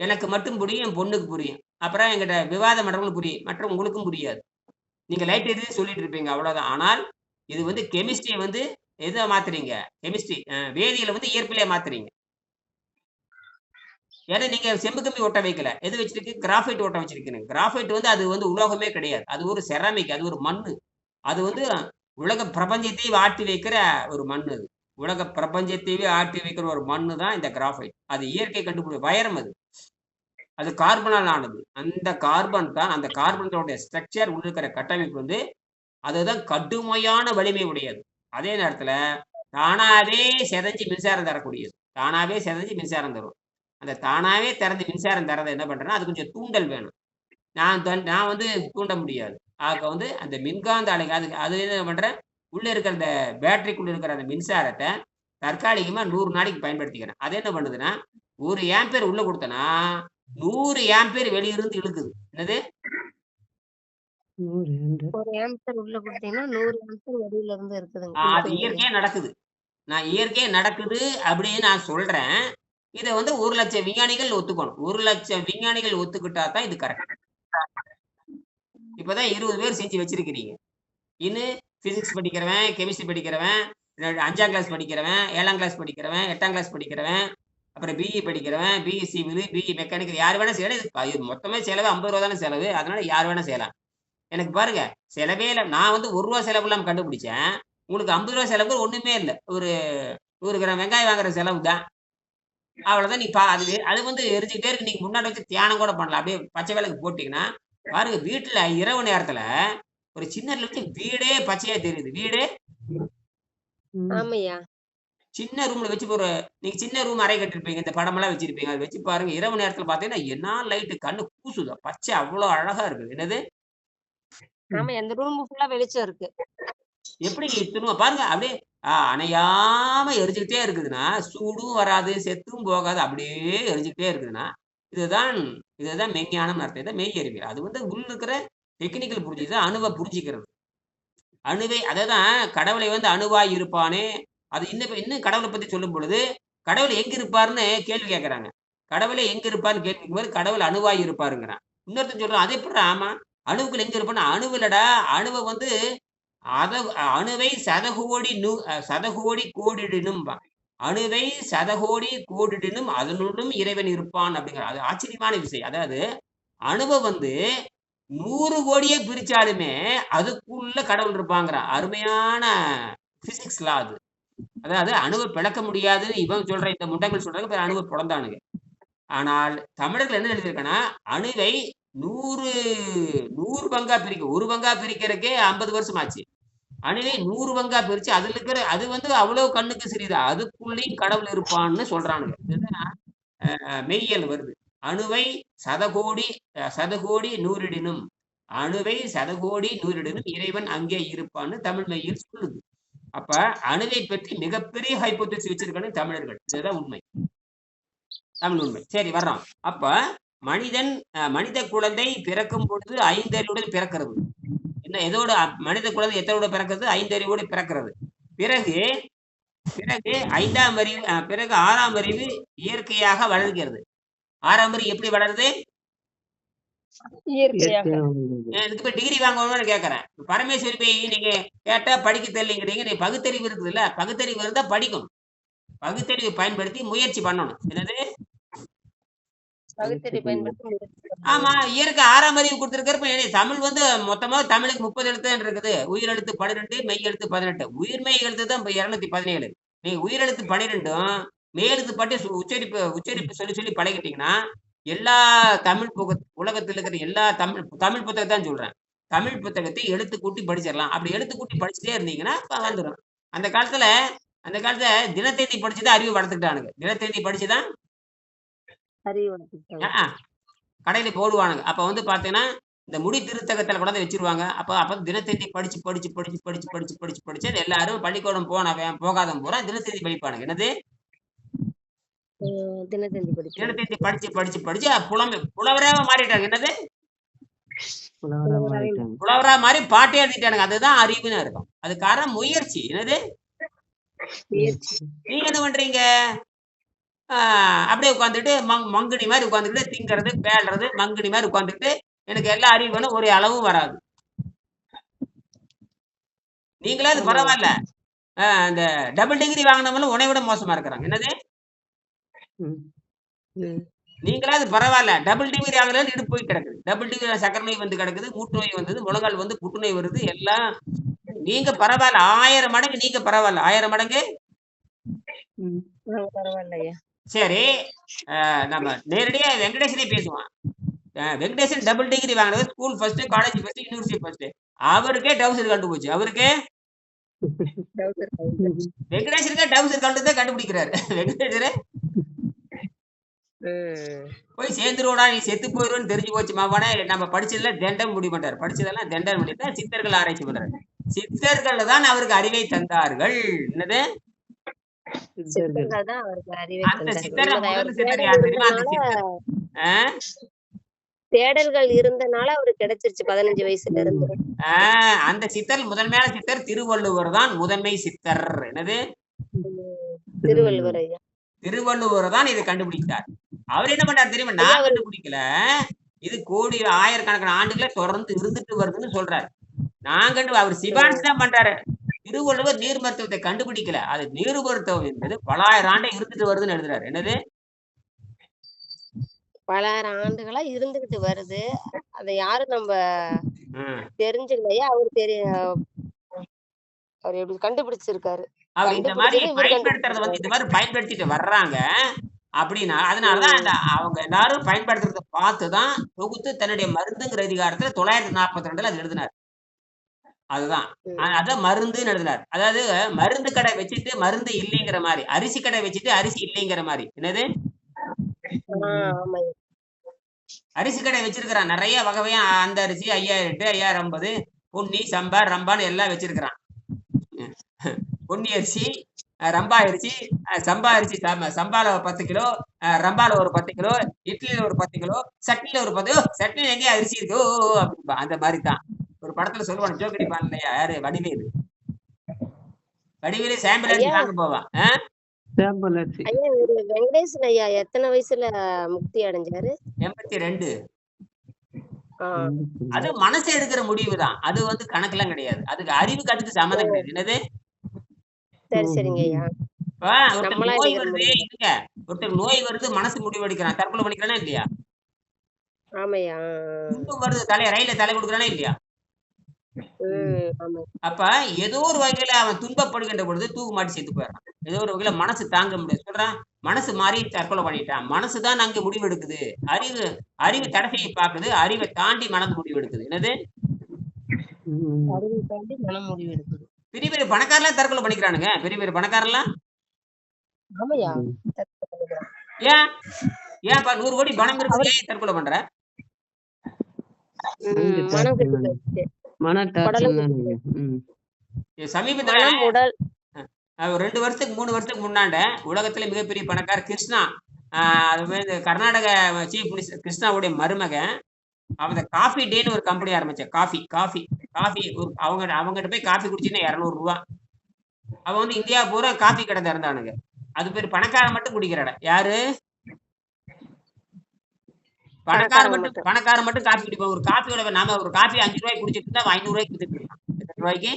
எனக்கு மட்டும் புரியும், என் பொண்ணுக்கு புரியும். அப்புறம் எங்கிட்ட விவாதம் பண்றவங்களுக்கு புரியும், மற்ற உங்களுக்கும் புரியாது. நீங்க லைட் எரிஞ்சு சொல்லிட்டு இருப்பீங்க, அவ்வளவுதான். ஆனால் இது வந்து கெமிஸ்ட்ரியை வந்து எதை மாத்துறீங்க? கெமிஸ்ட்ரி வேதியில வந்து இயற்பியலையே மாத்துறீங்க. ஏன்னா நீங்க செம்பு கம்பி ஒட்ட வைக்கல, எது வச்சிருக்கு? கிராஃபைட் ஒட்ட வச்சிருக்கீங்க. கிராஃபைட் வந்து அது வந்து உலோகமே கிடையாது. அது ஒரு செராமிக், அது ஒரு மண்ணு. அது வந்து உலக பிரபஞ்சத்தையே ஆட்டி வைக்கிற ஒரு மண்ணு. அது உலக பிரபஞ்சத்தையே ஆட்டி வைக்கிற ஒரு மண்ணு தான் இந்த கிராஃபைட். அது இயற்கை கண்டுபிடி வைரம். அது கார்பனால் ஆனது. அந்த கார்பனோட ஸ்ட்ரக்சர் உள்ள இருக்கிற கட்டமைப்பு வந்து அதுதான் கடுமையான வலிமை உடையது. அதே நேரத்துல தானாவே செதஞ்சு மின்சாரம் தரக்கூடியது. தானாவே செதஞ்சு மின்சாரம் தரும். அந்த தானாவே திறந்து மின்சாரம் தரதை என்ன பண்றேன்னா அது கொஞ்சம் தூண்டல் வேணும். நான் வந்து தூண்ட முடியாது. ஆக வந்து அந்த மின்காந்த அலை அது என்ன பண்றேன், உள்ள இருக்கிற அந்த பேட்டரிக்குள்ள இருக்கிற அந்த மின்சாரத்தை தற்காலிகமா 100 நாளைக்கு பயன்படுத்திக்கிறேன். அது என்ன பண்ணுதுன்னா 1 ஆம்பியர் உள்ள கொடுத்தனா 100 ஆம்பியர் வெளியிருந்து இழுக்குது. என்னது? 1 ஆம்பியர் உள்ள கொடுத்தீங்கன்னா 100 ஆம்பியர் வெளியில இருந்து இருக்குதுங்க. அது இயற்கையா நடக்குது. நான் இயற்கையா நடக்குது அப்படின்னு நான் சொல்றேன். இதை வந்து 1 லட்சம் விஞ்ஞானிகள் ஒத்துக்கணும். 1 லட்சம் விஞ்ஞானிகள் ஒத்துக்கிட்டா தான் இது கரெக்ட். இப்பதான் 20 பேர் செஞ்சு வச்சிருக்கிறீங்க. இன்னும் பிசிக்ஸ் படிக்கிறவன், கெமிஸ்ட்ரி படிக்கிறவன், 5ஆம் கிளாஸ் படிக்கிறவன், 7ஆம் கிளாஸ் படிக்கிறவன், 8ஆம் கிளாஸ் படிக்கிறவன், அப்புறம் பிஇ படிக்கிறவன், பிஇ சிவில், பிஇ மெக்கானிக்கல், யார் வேணா செய்யலாம். இது மொத்தமே செலவு 50 ரூபா தானே செலவு. அதனால யார் வேணா செய்யலாம். எனக்கு பாருங்க, செலவே இல்லை. நான் வந்து 1 ரூபா செலவு இல்லாம கண்டுபிடிச்சேன். உங்களுக்கு 50 ரூபா செலவு ஒண்ணுமே இல்லை. ஒரு 1 கிராம் வெங்காயம் வாங்குற செலவு தான். அவ்வளவுதான். நீ அது வந்து எரிஞ்சுக்கிட்டே இருக்கு. நீங்க முன்னாடி வச்சு தியானம் கூட பண்ணலாம். அப்படியே பச்சை விளக்கு போட்டீங்கன்னா பாருங்க, வீட்டுல இரவு நேரத்துல ஒரு சின்ன வீடே பச்சையா தெரியுது. வீடே சின்ன ரூம்ல வச்சு நீங்க சின்ன ரூம் அறை கட்டிருப்பீங்க, இந்த படம் எல்லாம் வச்சிருப்பீங்க. அதை வச்சு பாருங்க, இரவு நேரத்துல பாத்தீங்கன்னா என்ன லைட்டு கண்ணு கூசுதா, பச்சை அவ்வளவு அழகா இருக்குது. என்னது? ஆமா அந்த ரூம் ஃபுல்லா வெளிச்சம் இருக்கு. எப்படி துருவம் பாருங்க அப்படியே அணையாம எரிஞ்சுக்கிட்டே இருக்குதுன்னா சூடும் வராது செத்தும் போகாது அப்படியே எரிஞ்சுக்கிட்டே இருக்குதுன்னா இதுதான் இதுதான் மெய்ஞானம் அர்த்தம். இதான் மெய் அறிவியல். அது வந்து உள்ள இருக்கிற டெக்னிக்கல் புரிஞ்சுது அணுவை புரிஞ்சுக்கிறது. அணுவை அதான் கடவுளை வந்து அணுவாய் இருப்பானே. அது இன்னும் கடவுளை பத்தி சொல்லும் பொழுது கடவுள் எங்க இருப்பாருன்னு கேள்வி கேட்கறாங்க. கடவுளை எங்க இருப்பாருன்னு கேட்கும் போது கடவுள் அணுவாய் இருப்பாருங்கிறான். இன்னொருத்தன் சொல்றான் அதே எப்படி ஆமா அணுவுக்குள்ள எங்க இருப்பான்னு அணுவிலடா அணுவை வந்து அணுவை சதகோடி கோடிடினும் அணுவை சதகோடி கோடிடினும் அதனுள்ளும் இறைவன் இருப்பான் அப்படிங்கிற அது ஆச்சரியமான விஷயம். அதாவது அணுவை வந்து 100 கோடியே பிரிச்சாலுமே அதுக்குள்ள கடவுள் இருப்பாங்கிறான். அருமையான பிசிக்ஸ்ல அது. அதாவது அணுவை பிளக்க முடியாதுன்னு இவன் சொல்ற இந்த முண்டங்கள் சொல்றாங்க அணுவை பிறந்தானுங்க. ஆனால் தமிழர்கள் என்ன எழுதியிருக்கனா அணுவை 100 பங்கா பிரிக்க 1 பங்கா பிரிக்கிறதுக்கே 50 வருஷம் ஆச்சு. அணுவை 100 பங்கா பிரிச்சு அதுல இருக்கிற அது வந்து அவ்வளவு கண்ணுக்கு சிறிதா அதுக்குள்ளேயும் கடவுள் இருப்பான்னு சொல்றானுங்க. இதுதான் மெய்யியல் வருது. அணுவை சதகோடி நூறிடினும் அணுவை சதகோடி நூறிடினும் இறைவன் அங்கே இருப்பான்னு தமிழ் மெய்யியல் சொல்லுது. அப்ப அணுவை பற்றி மிகப்பெரிய ஹைப்போதீசிஸ் வச்சிருக்கானு தமிழர்கள். இதுதான் உண்மை, தமிழ் உண்மை. சரி வர்றோம். அப்ப மனித குழந்தை பிறக்கும் பொழுது 5 அறிவுடன் பிறக்கிறது. என்ன எதோட மனித குழந்தை எத்தனோட பிறக்கிறது? 5 அறிவோடு பிறக்கிறது. பிறகு 5ஆம் அறிவு பிறகு 6ஆம் அறிவு இயற்கையாக வளர்கிறது. 6ஆம் அறிவு எப்படி வளருது? இதுக்கு போய் டிகிரி வாங்கணும்னு கேட்கறேன். பரமேஸ்வரி போய் நீங்க கேட்டா படிக்க தெரியலங்கிறீங்க. நீ பகுத்தறிவு இருக்குது இல்ல, பகுத்தறிவு இருந்தா படிக்கும். பகுத்தறிவு பயன்படுத்தி முயற்சி பண்ணணும். என்னது ஆமா இயற்கை 6ஆம் அறிவு கொடுத்திருக்கிற தமிழ் வந்து மொத்தமா தமிழுக்கு 30 எழுத்து இருக்குது. உயிர் எழுத்து 12 மெய் எழுத்து 18. உயிர்மெய் எழுத்து தான் 217. நீங்க உயிர் எழுத்து 12ம் மெய் எழுத்து பட்டு உச்சரிப்பு சொல்லி பழகிட்டீங்கன்னா எல்லா தமிழ் உலகத்தில் இருக்கிற எல்லா தமிழ் புத்தகத்தை தான் சொல்றேன். தமிழ் புத்தகத்தை எழுத்து கூட்டி படிச்சிடலாம். அப்படி எழுத்து கூட்டி படிச்சுட்டே இருந்தீங்கன்னா வந்துடும். அந்த காலத்துல தினத்தேதி படிச்சுதான் அறிவு வளர்த்துக்கிட்டானுங்க. தினத்தேதி படிச்சுதான் கடையில போடுவானுங்க. அப்ப வந்து பாத்தீங்கன்னா இந்த முடி திருத்தகத்துல கொண்டாந்து வச்சிருவாங்க. அப்ப தினத்தேதி படிச்சு எல்லாரும் பள்ளிக்கூடம் போனவன் போகாதவன் பூரா தினத்தேதி படிப்பானுங்க. என்னது தினத்தேதி படிச்சு புலவரா மாறிட்டாங்க. என்னது புலவரா மாறி பாட்டே எழுதிட்டானுங்க. அதுதான் அறிவுன்னு இருக்கும். அது காரணம் முயற்சி. என்னது நீங்க என்ன பண்றீங்க? அப்படியே உட்காந்துட்டு மங்குனி மாதிரி உட்காந்துக்கிட்டு திங்கிறது பேடுறது மங்குனி மாதிரி உட்காந்துக்கிட்டு எனக்கு எல்லா அறிவு வேணும், ஒரு அளவும் வராது. நீங்களாவது பரவாயில்ல, இந்த டபுள் டிகிரி வாங்கினவங்களும் உன்னை விட மோசமா இருக்கிறாங்க. என்னது நீங்களாவது பரவாயில்ல, டபுள் டிகிரி வாங்கலாம் இடுப்பு போய் கிடக்குது. டபுள் டிகிரி சக்கரை நோய் வந்து கிடக்குது, மூட்டு நோய் வந்தது, முழங்கால் வந்து புற்றுநோய் வருது. எல்லாம் நீங்க பரவாயில்ல, 1000 மடங்கு நீங்க பரவாயில்ல, 1000 மடங்கு பரவாயில்லையா. சரி நம்ம நேரடியா வெங்கடேசனே பேசுவான். வெங்கடேசன் டபுள் டிகிரி வாங்கினது, school first, college first, university first. அவருக்கே டவுசர் கண்டு போச்சு. அவருக்கு வெங்கடேசனுக்கே டவுசர் கண்டு தான் கண்டுபிடிக்கிறாரு. வெங்கடேசரே போய் சேர்ந்துருவோடா, நீ செத்து போயிருன்னு தெரிஞ்சு போச்சு மாவானே. நம்ம படிச்சதுல தண்டம் முடிவு பண்றாரு. படிச்சதெல்லாம் தண்டம் முடிவு சித்தர்கள் ஆராய்ச்சி பண்றாரு. சித்தர்கள் தான் அவருக்கு அறிவை தந்தார்கள். என்னது தேடல்கள் இருந்தனால அவருக்கு கிடைச்சிருச்சு 15 வயசுல இருந்து. அந்த சித்தர் முதன்மையான சித்தர் திருவள்ளுவர் தான் முதன்மை சித்தர். என்னது திருவள்ளுவர் ஐயா. திருவள்ளுவர் தான் இதை கண்டுபிடித்தார். அவர் என்ன பண்ணார் தெரியுமா? நான் கண்டுபிடிக்கல, இது கோடி ஆயிரக்கணக்கான ஆண்டுகளை தொடர்ந்து இருந்துட்டு வருதுன்னு சொல்றாரு. அவர் சிபான்ஸ் தான் பண்றாரு. திருவள்ளுவர் நீர் மருத்துவத்தை கண்டுபிடிக்கல, அது நீர் மருத்துவம் என்பது பல ஆயிரம் ஆண்டு இருந்துட்டு வருதுன்னு எழுதுறாரு. என்னது பல ஆயிரம் ஆண்டுகளா இருந்துகிட்டு வருது. அதை யாரும் நம்ம தெரிஞ்சுக்கலையா? அவர் எப்படி கண்டுபிடிச்சிருக்காரு. அவர் இந்த மாதிரி பயன்படுத்துறத வந்து இந்த மாதிரி பயன்படுத்திட்டு வர்றாங்க அப்படின்னா, அதனாலதான் அவங்க எல்லாரும் பயன்படுத்துறத பார்த்துதான் தொகுத்து தன்னுடைய மருந்துங்கிற அதிகாரத்துல 942 அது எழுதினார். அதுதான் அதான் மருந்துன்னு எழுதினார். அதாவது மருந்து கடை வச்சுட்டு மருந்து இல்லைங்கிற மாதிரி, அரிசி கடை வச்சுட்டு அரிசி இல்லைங்கிற மாதிரி. என்னது அரிசி கடை வச்சிருக்கிறான் நிறைய வகையா, அந்த அரிசி 5008, 5050, பொன்னி, சம்பா, ரம்பான்னு எல்லாம் வச்சிருக்கிறான். பொன்னி அரிசி, ரம்பா அரிசி, சம்பா அரிசி, சம்பால 10 கிலோ, ரம்பால ஒரு 10 கிலோ, இட்லியில ஒரு 10 கிலோ, சட்னில ஒரு 10. சட்னில எங்கேயா அரிசி இருக்கு அப்படின்பா. அந்த மாதிரி தான் ஒரு படத்துல சொல்லுவான், ஜோக் அடிப்பான் இல்லையா, யாரு, வடிவேலு. வடிவேலு சாம்பிள் அரிசி ஐயா வாங்க போவான். சாம்பல் அரிசி. ஐயா ஒரு வெங்கடேசன் ஐயா எத்தனை வயசுல முக்தி அடைஞ்சாரு? 82. ஆஹ் அது மனசு எடுக்கிற முடிவு தான். அது கணக்கெல்லாம் கிடையாது. அதுக்கு அறிவுக்கு அதுக்கு சம்மந்தம் கிடையாது. என்னது, சரி சரிங்க ஐயா. ஒருத்தர் நம்மளா நோய் எடுக்கிற வருது, முடிவு. இல்லைங்க, ஒருத்தர் நோய் வருது, மனசு முடிவு எடுக்கிறான், தற்கொலை பண்ணிக்கிறானா இல்லையா? ஆமையா. துன்பம் வருது, ரயில தலை கொடுக்குறானா இல்லையா? ஆமா. அப்ப ஏதோ ஒரு வகையில அவன் துன்பப்படுகின்ற பொழுது தூக்கு மாட்டி செத்து போயிடறான். ஏதோ ஒரு வகையில மனசு தாங்க முடியாது, சொல்றான் மனசு மாறி தற்கொலை பண்ணிட்டான். மனசுதான் அங்க முடிவு எடுக்குது. அறிவு தடை செய்ய பாக்குது, அறிவை தாண்டி மனது முடிவு எடுக்குது. என்னது, அறிவை தாண்டி மனம் முடிவு எடுக்குது. பெரிய பெரிய பணக்காரெல்லாம் தற்கொலை பண்ணிக்கிறானுங்க. பெரிய பெரிய பணக்காரெல்லாம் ஆமையா. ஏன் ஏன்ப்பா 100 கோடி பணம் இருக்குது, ஏன் தற்கொலை பண்ற? மனம் கெட்டு போயிடுச்சு. சமீபத்துல மனம் உடல் 2 வருஷத்துக்கு 3 வருஷத்துக்கு முன்னாண்ட உலகத்துல மிகப்பெரிய பணக்கார கிருஷ்ணா, அது மாதிரி கர்நாடக சீஃப் மினிஸ்டர் கிருஷ்ணாவுடைய மருமகன், அவன் காஃபி டேன்னு ஒரு கம்பெனி ஆரம்பிச்சான். காஃபி அவங்ககிட்ட போய் காஃபி குடிச்சுன்னா 200 ரூபா. அவன் இந்தியா பூரா காஃபி கடை திறந்தானுங்க. அது பேர் பணக்காரன் மட்டும் குடிக்கிற இடம். யாரு, பணக்காரன் மட்டும் காஃபி குடிப்போம். ஒரு காஃபியோட நாம ஒரு காஃபி 5 ரூபாய்க்கு குடிச்சிட்டு இருந்தா 500 ரூபாய்க்கு குடிச்சிட்டு இருக்கான். 2 ரூபாய்க்கு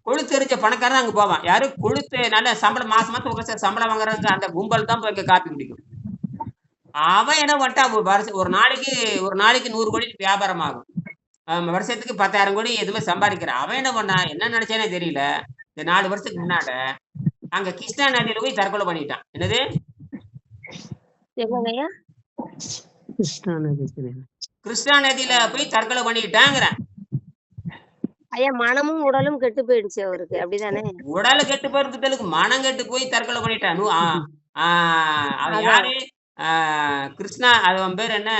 கொழுத்து எரிஞ்ச பணக்காரன் அங்க போவான். யாரு, கொழுத்து நல்ல சம்பளம், மாசம் சம்பளம் வாங்குறதுக்கு அந்த கும்பல் தான் போய் காப்பி குடிக்கும். அவன் என்ன பண்ணிட்டான், ஒரு நாளைக்கு 100 கோடி வியாபாரம் ஆகும். வருஷத்துக்கு 10,000 கோடி எதுவுமே சம்பாதிக்கிறான். அவன் என்ன பண்ணா, என்ன நினைச்சானே தெரியல, இந்த 4 வருஷத்துக்கு முன்னாட அங்க கிருஷ்ணா நதியில போய் தற்கொலை பண்ணிட்டான். என்னது, கிருஷ்ணா நதியில போய் தற்கொலை பண்ணிட்டாங்கிறேன். ஐயா மனமும் உடலும் கெட்டு போயிடுச்சு அவருக்கு, அப்படிதானே? உடல கெட்டு போறதுக்கு மனம் கெட்டு போய் தற்கொலை பண்ணிட்டான். அவன் யாரு, கிருஷ்ணா, அவன் பேர் என்ன,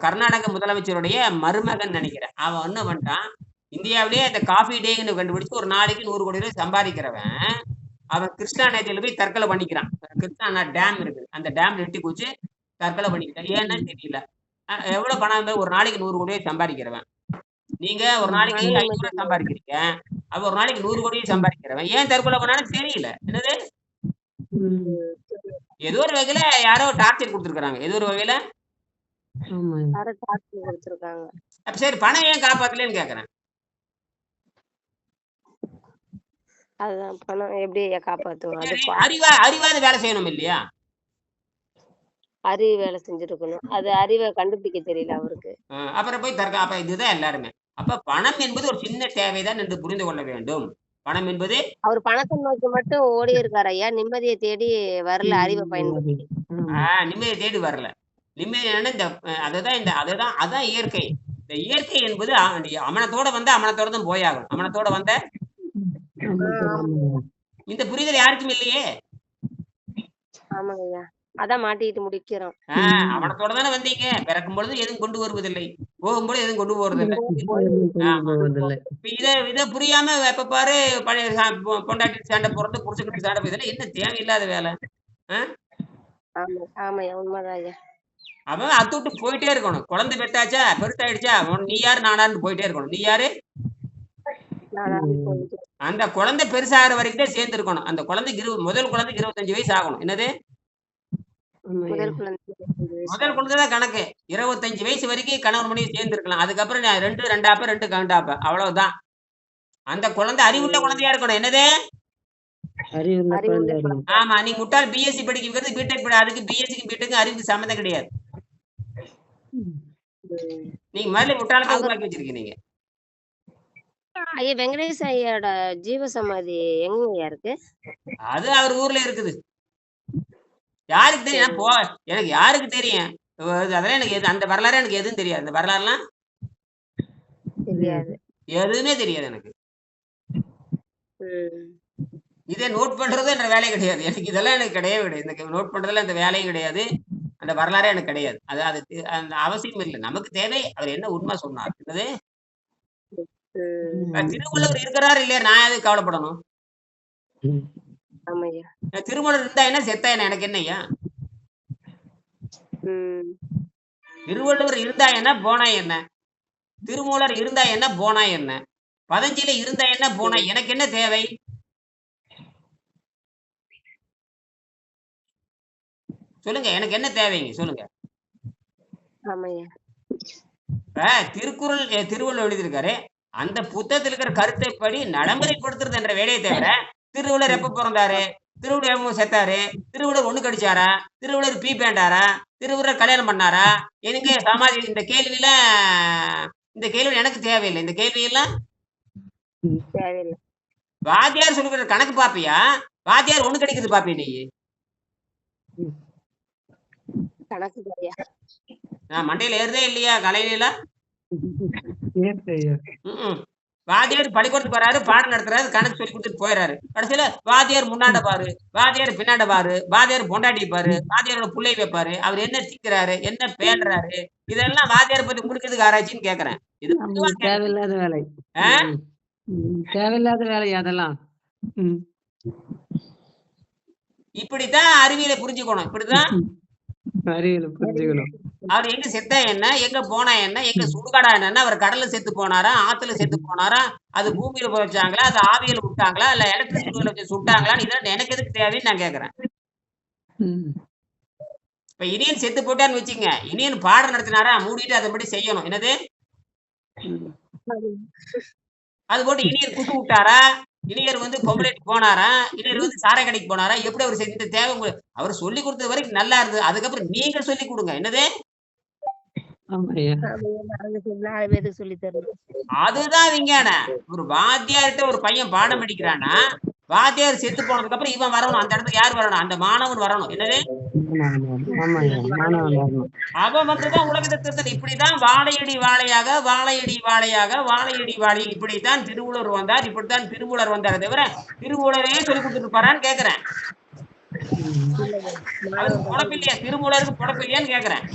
கர்நாடக முதலமைச்சருடைய மருமகன் நினைக்கிறேன். அவன் என்ன பண்ணிட்டான், இந்தியாவிலேயே அந்த காஃபி டேன்னு கண்டுபிடிச்சு ஒரு நாளைக்கு 100 கோடி ரூபாய் சம்பாதிக்கிறவன், அவன் கிருஷ்ணா நதியில போய் தற்கொலை பண்ணிக்கிறான். கிருஷ்ணா டேம் இருக்கு, அந்த டேம்ல எட்டி குச்சி தற்கொலை பண்ணிக்கிட்டான். ஏன்னா தெரியல. எவ்வளவு பணம், ஒரு நாளைக்கு 100 கோடி ரூபாய் சம்பாதிக்கிறவன். நீங்க ஒரு நாளைக்கு 500 ரூபாய் சம்பாதிக்கிறீங்க, அவன் ஒரு நாளைக்கு 100 கோடி சம்பாதிக்கிறவன் ஏன் தற்கொலை பண்ணான்னு தெரியல. என்னது, ஏதோ ஒரு வகையில யாரோ டார்ச்சர் கொடுத்துருக்காங்க, ஏதோ ஒரு வகையில. அப்ப சரி, பணம் ஏன் காப்பாத்தலன்னு கேக்குறேன். அதுதான் பணம் எப்படி காப்பாத்துவோம்? அறிவாத வேலை செய்யணும் இல்லையா? அறிவு வேலை செஞ்சிருக்கணும். அது அறிவை கண்டுபிடிக்க தெரியல அவருக்கு. அப்புறம் போய் அப்ப இதுதான் எல்லாருமே. அப்ப பணம் என்பது ஒரு சின்ன தேவைதான் என்று புரிந்து கொள்ள வேண்டும். பணம் என்பது, அவர் பணத்தை நோக்கி மட்டும் ஓடி இருக்காரு ஐயா, நிம்மதியை தேடி வரல. அறிவை பயன்படுத்தி நிம்மதியை தேடி வரல. நிம்மதி அதான் இயற்கை. இந்த இயற்கை என்பது அமனத்தோட அமனத்தோட தான் போயாகும். அமனத்தோட வந்த இந்த புரிதல் யாருக்கும் இல்லையே. ஆமாங்க ஐயா, அதான் மாட்டிட்டு முடிக்கிறோம். அவனத்தோட தானே வந்தீங்க. பிறக்கும் பொழுது எதுவும் கொண்டு வருவதில்லை, போகும்போது எதுவும் கொண்டு போறதில்லை. இத புரியாம எப்ப பாரு பழைய பொண்டாட்டி சண்டை போறது, புருஷனுக்கு சண்டை போறதுல என்ன தேவையில்லாத வேலை. உண்மைதான் ஐயா. அவன் அத்து விட்டு போயிட்டே இருக்கணும். குழந்தை பெத்தாச்சா, பெருசாயிடுச்சா, நீ யாரு நானான்னு போயிட்டே இருக்கணும். நீ யாரு, அந்த குழந்தை பெருசாகிற வரைக்கும் தான் சேர்ந்து இருக்கணும். அந்த குழந்தைக்கு முதல் குழந்தைக்கு 25 வயசு ஆகணும். என்னது, முதல் குழந்தைதான் கணக்கு. 25 வயசு வரைக்கும் கணவன் மனைவி சேர்ந்து இருக்கலாம். அதுக்கப்புறம் 2 கண்டாப்ப அவ்வளவுதான். அந்த குழந்தை அறிவுள்ள குழந்தையா இருக்கணும். என்னது, ஆமா, நீ முட்டாள் பிஎஸ்சி படிக்கிறது பிடெக் படி, அதுக்கு பிஎஸ்சிக்கு பிடெக் அறிவுக்கு சம்மந்தம் கிடையாது. நீங்க முதல்ல முட்டாளத்தை உருவாக்கி வச்சிருக்கீங்க. நீங்க ஐயா வெங்கடேஷ் ஐயாவோட ஜீவ சமாதி எங்கயா இருக்கு? அது அவர் ஊர்ல இருக்குது. யாருக்கு தெரியும்? எனக்கு யாருக்கு தெரியும்? அதெல்லாம் எனக்கு அந்த வரலாறு எனக்கு எதுவும் தெரியாது. அந்த வரலாறுலாம் தெரியாது, எதுவுமே தெரியாது எனக்கு. இதை நோட் பண்றது என்ற வேலை கிடையாது எனக்கு. இதெல்லாம் எனக்கு கிடையவே கிடையாது. இந்த நோட் பண்றதுல அந்த வேலையும் கிடையாது. அந்த வரலாறே எனக்கு கிடையாது. அது அது அந்த அவசியம் இல்லை. நமக்கு தேவை அவர் என்ன உண்மை சொன்னார். என்னது திருவள்ளுவர் இருக்கிறாரு இல்லையா, நான் எதுக்கு கவலைப்படணும்? ஆமாய்யா. திருமூலர் இருந்தா என்ன செத்தா என்ன, எனக்கு என்னய்யா? திருவள்ளுவர் இருந்தா என்ன போனா என்ன, திருமூலர் இருந்தா என்ன போனா என்ன, பதஞ்சலி இருந்தா என்ன போனா எனக்கு என்ன தேவை? சொல்லுங்க, எனக்கு என்ன தேவைங்க சொல்லுங்க. ஆமாய்யா. திருக்குறள் திருவள்ளுவர் எழுதியிருக்காரு, அந்த புத்தகத்தில் இருக்கிற கருத்தை படி நடைமுறைப்படுத்துறது என்ற வேலையை தவிர திருவள்ளுவர் எப்ப பிறந்தாரு, திருவள்ளுவர் எப்ப செத்தாரு, திருவள்ளுவர் ஒண்ணு கடிச்சாரா, திருவள்ளுவர் பீ பேண்டாரா, திருவள்ளுவர் கல்யாணம் பண்ணாரா, எனக்கு சமாதி இந்த கேள்வி எனக்கு தேவையில்லை. இந்த கேள்வி எல்லாம் தேவையில்லை. வாத்தியார் சொல்லுகிற கணக்கு பாப்பியா, வாத்தியார் ஒண்ணு கிடைக்குது பாப்பியா நீ? கணக்கு தாய்யா. நான் மண்டையில ஏறுதே இல்லையா கலையில? வாத்தியார் பள்ளிக்கூடத்துக்கு வராரு, பாடம் நடத்துறாரு, கணக்கு சொல்லி கொடுத்துட்டு போயிடறாரு. கடைசியில வாத்தியார் முன்னாண்ட பாரு, வாத்தியார் பின்னாண்ட பாரு, வாத்தியார் பொண்டாட்டி பாரு, வாத்தியாரோட புள்ளை வைப்பாரு, அவர் என்ன திக்கிறாரு, என்ன பேடுறாரு, இதெல்லாம் வாத்தியார் பத்தி முடிக்கிறதுக்கு ஆராய்ச்சின்னு கேக்குறேன். இது தேவையில்லாத வேலை. தேவையில்லாத வேலை அதெல்லாம். இப்படித்தான் அறிவியலை புரிஞ்சுக்கணும். இப்படிதான் அறிவியலை புரிஞ்சுக்கணும். அவர் எங்க செத்தா என்ன, எங்க போனா என்ன, எங்க சுடுகாடா என்னன்னா, அவர் கடல்ல செத்து போனாரா, ஆத்துல செத்து போனாரா, அது பூமியில புதைச்சாங்களா, அது ஆவியில விட்டாங்களா, இல்ல எலக்ட்ரிசிட்டி வச்சு சுட்டாங்களான்னு இதெல்லாம் எனக்கு எதுக்கு தேவைன்னு நான் கேக்குறேன். இப்ப இனியன் செத்து போட்டான்னு வச்சுங்க, இனியன் பாடம் நடத்தினாரா, மூடிட்டு அதை படி செய்யணும். என்னது அது போட்டு இனியர் குட்டு விட்டாரா, இனியர் பொம்பளைக்கு போனாரா, இனியர் சாரை கடைக்கு போனாரா, எப்படி அவர் செஞ்ச தேவை அவர் சொல்லி கொடுத்தது வரைக்கும் நல்லா இருந்தது. அதுக்கப்புறம் நீங்க சொல்லி கொடுங்க. என்னது அதுதான் விஞ்ஞானம். ஒரு வாத்தியார்கிட்ட ஒரு பையன் பாடம் படிக்கிறான்னா, வாத்தியார் செத்து போனதுக்கு அப்புறம் இவன் வரணும். அந்த இடத்துக்கு யார் வரணும்? அந்த மாணவன் வரணும். என்னது அவன் வந்துதான் உலகத்தை திருத்தல். இப்படிதான் வாழையடி வாழையாக, வாழையடி வாழையாக, வாழையடி வாழை, இப்படித்தான் திருவள்ளுவர் வந்தார், இப்படித்தான் திருமூலர் வந்தார். தவிர திருமூலரையே சொல்லி கொடுத்துட்டு இருப்பாரான்னு கேக்குறேன். அவருக்கு பொழப்பில்லையா, திருமூலருக்கு பொழப்பில்லையான்னு கேக்குறேன்.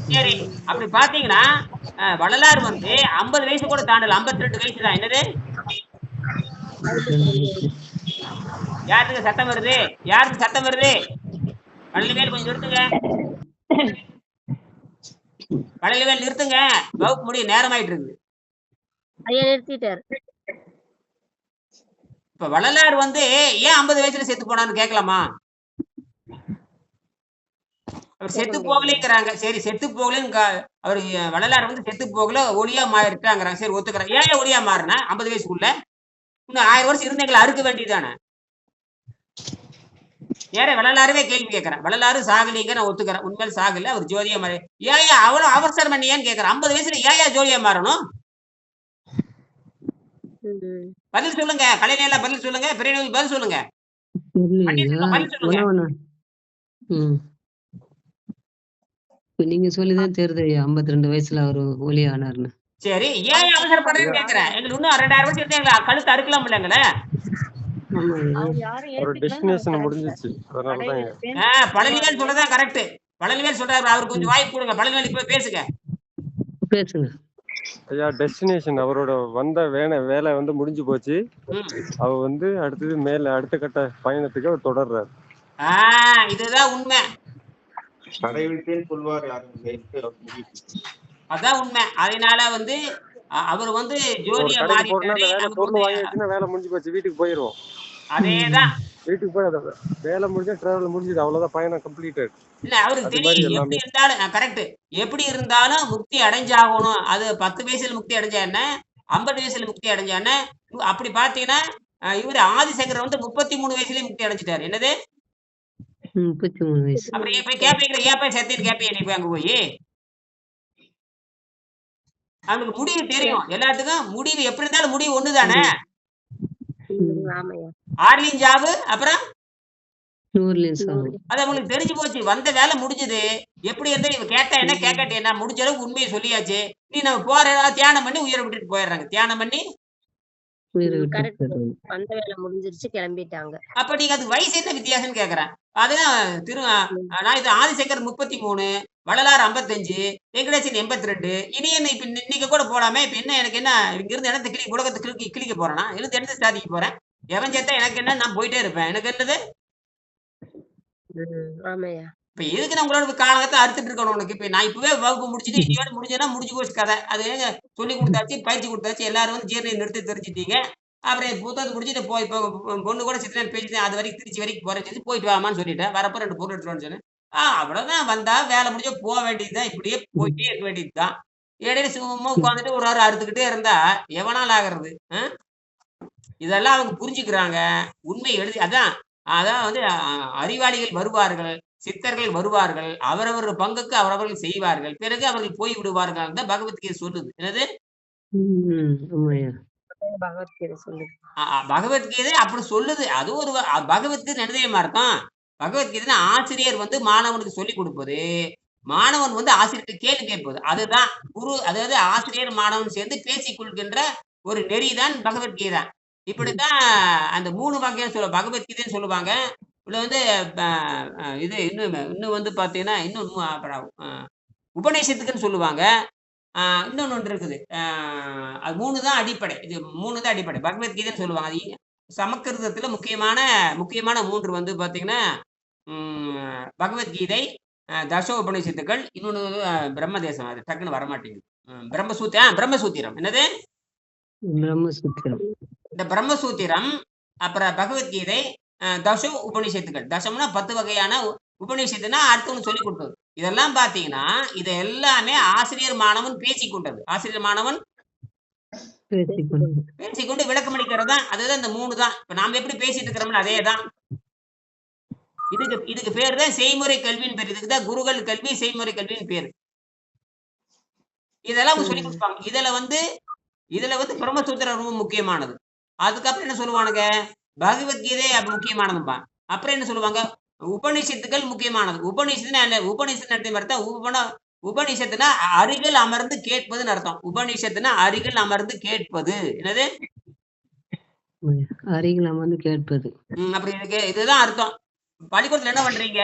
சரி, அப்படி பாத்தீங்கன்னா வள்ளலார் 50 வயசு கூட தாண்டல, 52 வயசு தான். என்னது யாருக்கு சத்தம் வருது, யாருக்கு சத்தம் வருது? பழனிவேல் கொஞ்சம் நிறுத்துங்க, பழனிவேல் நிறுத்துங்க, வகுப்பு முடிய நேரம் ஆயிட்டு இருக்குது. நிறுத்திட்டாரு. இப்ப வள்ளலார் ஏன் 50 வயசுல செத்து போனான்னு கேட்கலாமா? அவர் செத்து போகலைங்கிறாங்க. சரி, செத்து போகலன்னு அவர் வள்ளலார் செத்து போகல, ஒளியா மாறிட்டாங்கிறாங்க. சரி, ஒத்துக்கிறேன். ஏன் ஒளியா மாறினா 50 வயசுக்குள்ள? இன்னும் 1000 வருஷம் இருந்தீங்களா, அறுக்க வேண்டியதானே? ஏற வள்ளலாரவே கேள்வி கேட்கிறேன். வள்ளலாரு சாகலிங்க, நான் ஒத்துக்கிறேன், உண்மையில சாகல, அவர் ஜோதியா மாறி. ஏன் அவ்வளவு அவசரம் பண்ணியான்னு கேட்கிறேன். 50 வயசுல ஏன் ஜோதியா மாறணும்? பதில் சொல்லுங்க. கலைஞர் பதில் சொல்லுங்க. பெரிய பதில் சொல்லுங்க. பதில் சொல்லுங்க. நீங்க சொல்லிதான் தெரியுது 52 வயசுல அவரு ஒலி ஆனார்னு. சரி, ஏன் அவசரப்படுறேன்னு கேக்குறேன். எங்களுக்கு இன்னும் 2000 வருஷம் இருந்தா எங்களை கழுத்து அறுக்கலாம் இல்லைங்களே. பழனிவேல் சொல்றதான் கரெக்ட். பழனிவேல் சொல்றாரு, அவருக்கு கொஞ்சம் வாய்ப்பு கொடுங்க. பழனிவேல் இப்ப பேசுங்க. ஐயா, டெஸ்டினேஷன் அவரோட வந்த வேலை முடிஞ்சு போச்சு. அவர் அடுத்தது மேல அடுத்த கட்ட பயணத்துக்கு அவர் தொடர்றாரு. இதுதான் உண்மை. அதான் உண்மை. அதனால அவர் ஜோதியா மாறிட்டாரு. வேலை முடிஞ்சு போச்சு, வீட்டுக்கு போயிருவோம். அதேதான், வீட்டுக்கு போய் வேலை முடிஞ்சா டிராவல் முடிஞ்சது, அவ்வளவுதான், பயணம் கம்ப்ளீட்டட். இல்ல அவருக்கு தெரியும் எப்படி இருந்தாலும் கரெக்ட், எப்படி இருந்தாலும் முக்தி அடைஞ்சாகணும். அது 10 வயசுல முக்தி அடைஞ்சா என்ன, 50 வயசுல முக்தி அடைஞ்சா என்ன? அப்படி பாத்தீங்கன்னா இவரு ஆதிசங்கர் 33 வயசுலயே முக்தி அடைஞ்சிட்டாரு. என்னது 33 வயசு. அப்புறம் போய் கேப்பீங்க, ஏன் போய் செத்துன்னு கேப்பீங்க நீ போய் அங்க போய்? அவனுக்கு முடிவு தெரியும். எல்லாத்துக்கும் முடிவு எப்படி இருந்தாலும் முடிவு ஒண்ணுதானே. ஆர்லின் ஜாபு, அப்புறம் அது அவங்களுக்கு தெரிஞ்சு போச்சு. வந்த வேலை முடிஞ்சது. எப்படி இருந்தா இவ கேட்டா என்ன, கேட்காட்டி என்ன, முடிஞ்ச அளவுக்கு உண்மையை சொல்லியாச்சு. நீ நம்ம போற தியானம் பண்ணி உயிரை விட்டுட்டு போயிடுறாங்க. தியானம் பண்ணி உயிரை விட்டு கரெக்ட். போயிடுவாங்க. வந்த வேலை முடிஞ்சிருச்சு, கிளம்பிட்டாங்க. அப்ப நீங்க அது வயசு என்ன வித்தியாசம்னு கேக்குறேன். அதுதான் நான் இது ஆதிசங்கர் 33, வள்ளலார் 55, வெங்கடேசன் 82. இனி என்ன இப்ப நீங்க கூட போலாமே. இப்ப என்ன எனக்கு என்ன இங்க இருந்து இடத்த உலகத்தை கிழிக்க போறேனா? இருந்து இடத்த சாதிக்க போறேன். எவன் சேர்த்தா எனக்கு என்ன, நான் போயிட்டே இருப்பேன். எனக்கு என்னது? ஆமாய்யா. இப்ப எதுக்கு நான் உங்களோட காலகத்தை அறுத்துட்டு இருக்கணும் உனக்கு? இப்ப நான் இப்பவே வகுப்பு முடிச்சுட்டு இனியோட முடிஞ்சேன்னா முடிஞ்சு போச்சு கதை. அது ஏங்க சொல்லி கொடுத்தாச்சு, பயிற்சி கொடுத்தாச்சு, எல்லாரும் வந்து ஜீரணி நிறுத்தி தெரிஞ்சுட்டீங்க. அப்புறம் புத்தகத்தை முடிச்சுட்டு போய் இப்போ பொண்ணு கூட சித்தனை பேசிட்டேன், அது வரைக்கும் திருச்சி வரைக்கும் போறேன்னு சொல்லி போயிட்டு வாமான்னு சொல்லிட்டேன். வரப்போ 2 பொருள் எடுத்துட்டு சொன்னேன். அவ்வளவுதான், வந்தா வேலை முடிஞ்சா போக வேண்டியதுதான். இப்படியே போயிட்டே இருக்க வேண்டியதுதான். இடையில சும்மா உட்காந்துட்டு ஒரு வாரம் அறுத்துக்கிட்டே இருந்தா எவனால் ஆகிறது? இதெல்லாம் அவங்க புரிஞ்சுக்கிறாங்க. உண்மை எழுதி அதான் வந்து அறிவாளிகள் வருவார்கள், சித்தர்கள் வருவார்கள், அவரவர் பங்குக்கு அவரவர்கள் செய்வார்கள், பிறகு அவர்கள் போய் விடுவார்கள் தான் பகவத்கீதை சொல்லுது. என்னது? பகவத்கீதை சொல்லுது. பகவத்கீதை அப்படி சொல்லுது. அது ஒரு பகவத்கீதை நிர்ணயமா இருக்கும். பகவத்கீதை ஆசிரியர் வந்து மாணவனுக்கு சொல்லி கொடுப்பது, மாணவன் வந்து ஆசிரியருக்கு கேள்வி கேட்பது. அதுதான் குரு, அதாவது ஆசிரியர் மாணவன் சேர்ந்து பேசிக் கொள்கின்ற ஒரு நெறிதான் பகவத்கீதை. இப்படித்தான் அந்த 3 வகையா பகவத்கீதைன்னு சொல்லுவாங்க. இதுல வந்து இது இன்னும் வந்து பாத்தீங்கன்னா இன்னும் உபநிஷத்துக்குன்னு சொல்லுவாங்க. இன்னொன்னு ஒன்று இருக்குது. அது 3 தான் அடிப்படை. இது 3 தான் அடிப்படை பகவத்கீதைன்னு சொல்லுவாங்க. அது சமஸ்கிருதத்துல முக்கியமான 3 வந்து பாத்தீங்கன்னா பகவத்கீதை, தச உபநிஷத்துக்கள், இன்னொன்னு பிரம்மதேசம். அது டக்குன்னு வரமாட்டேங்குது. பிரம்மசூத்திரம். என்னது? பிரம்மசூத்திரம். இந்த பிரம்மசூத்திரம், அப்புறம் பகவத்கீதை, தச உபநிஷத்துக்கள். தசம்னா 10 வகையான உபநிஷத்துனா அடுத்தவங்க சொல்லி கொடுத்தது. இதெல்லாம் பாத்தீங்கன்னா இது எல்லாமே ஆசிரியர் மாணவன் பேசிக்கொண்டது. ஆசிரியர் மாணவன் பேசிக்கொண்டு விளக்கம் அளிக்கிறது தான். அதுதான் இந்த 3 தான். இப்ப நாம எப்படி பேசிட்டு இருக்கிறோம்னு அதே தான். இதுக்கு பேர் தான் செய்முறை கல்வின்னு பேர். இதுக்கு தான் குருகள் கல்வி, செய்முறை கல்வின்னு பேரு. இதெல்லாம் சொல்லி கொடுப்பாங்க. இதுல வந்து பிரம்மசூத்திரம் ரொம்ப முக்கியமானது. அதுக்கப்புறம் என்ன சொல்லுவானுங்க? பகவத்கீதை முக்கியமானதுப்பா. அப்புறம் என்ன சொல்லுவாங்க? உபநிஷத்துக்கள் முக்கியமானது. உபநிஷத்து அர்த்தம் உபநிஷத்துனா அருகில் அமர்ந்து கேட்பதுன்னு அர்த்தம். உபநிஷத்துனா அருகில் அமர்ந்து கேட்பது. என்னது? அருகில் அமர்ந்து கேட்பது. அப்படி இதுதான் அர்த்தம். பள்ளிக்கூடத்துல என்ன பண்றீங்க?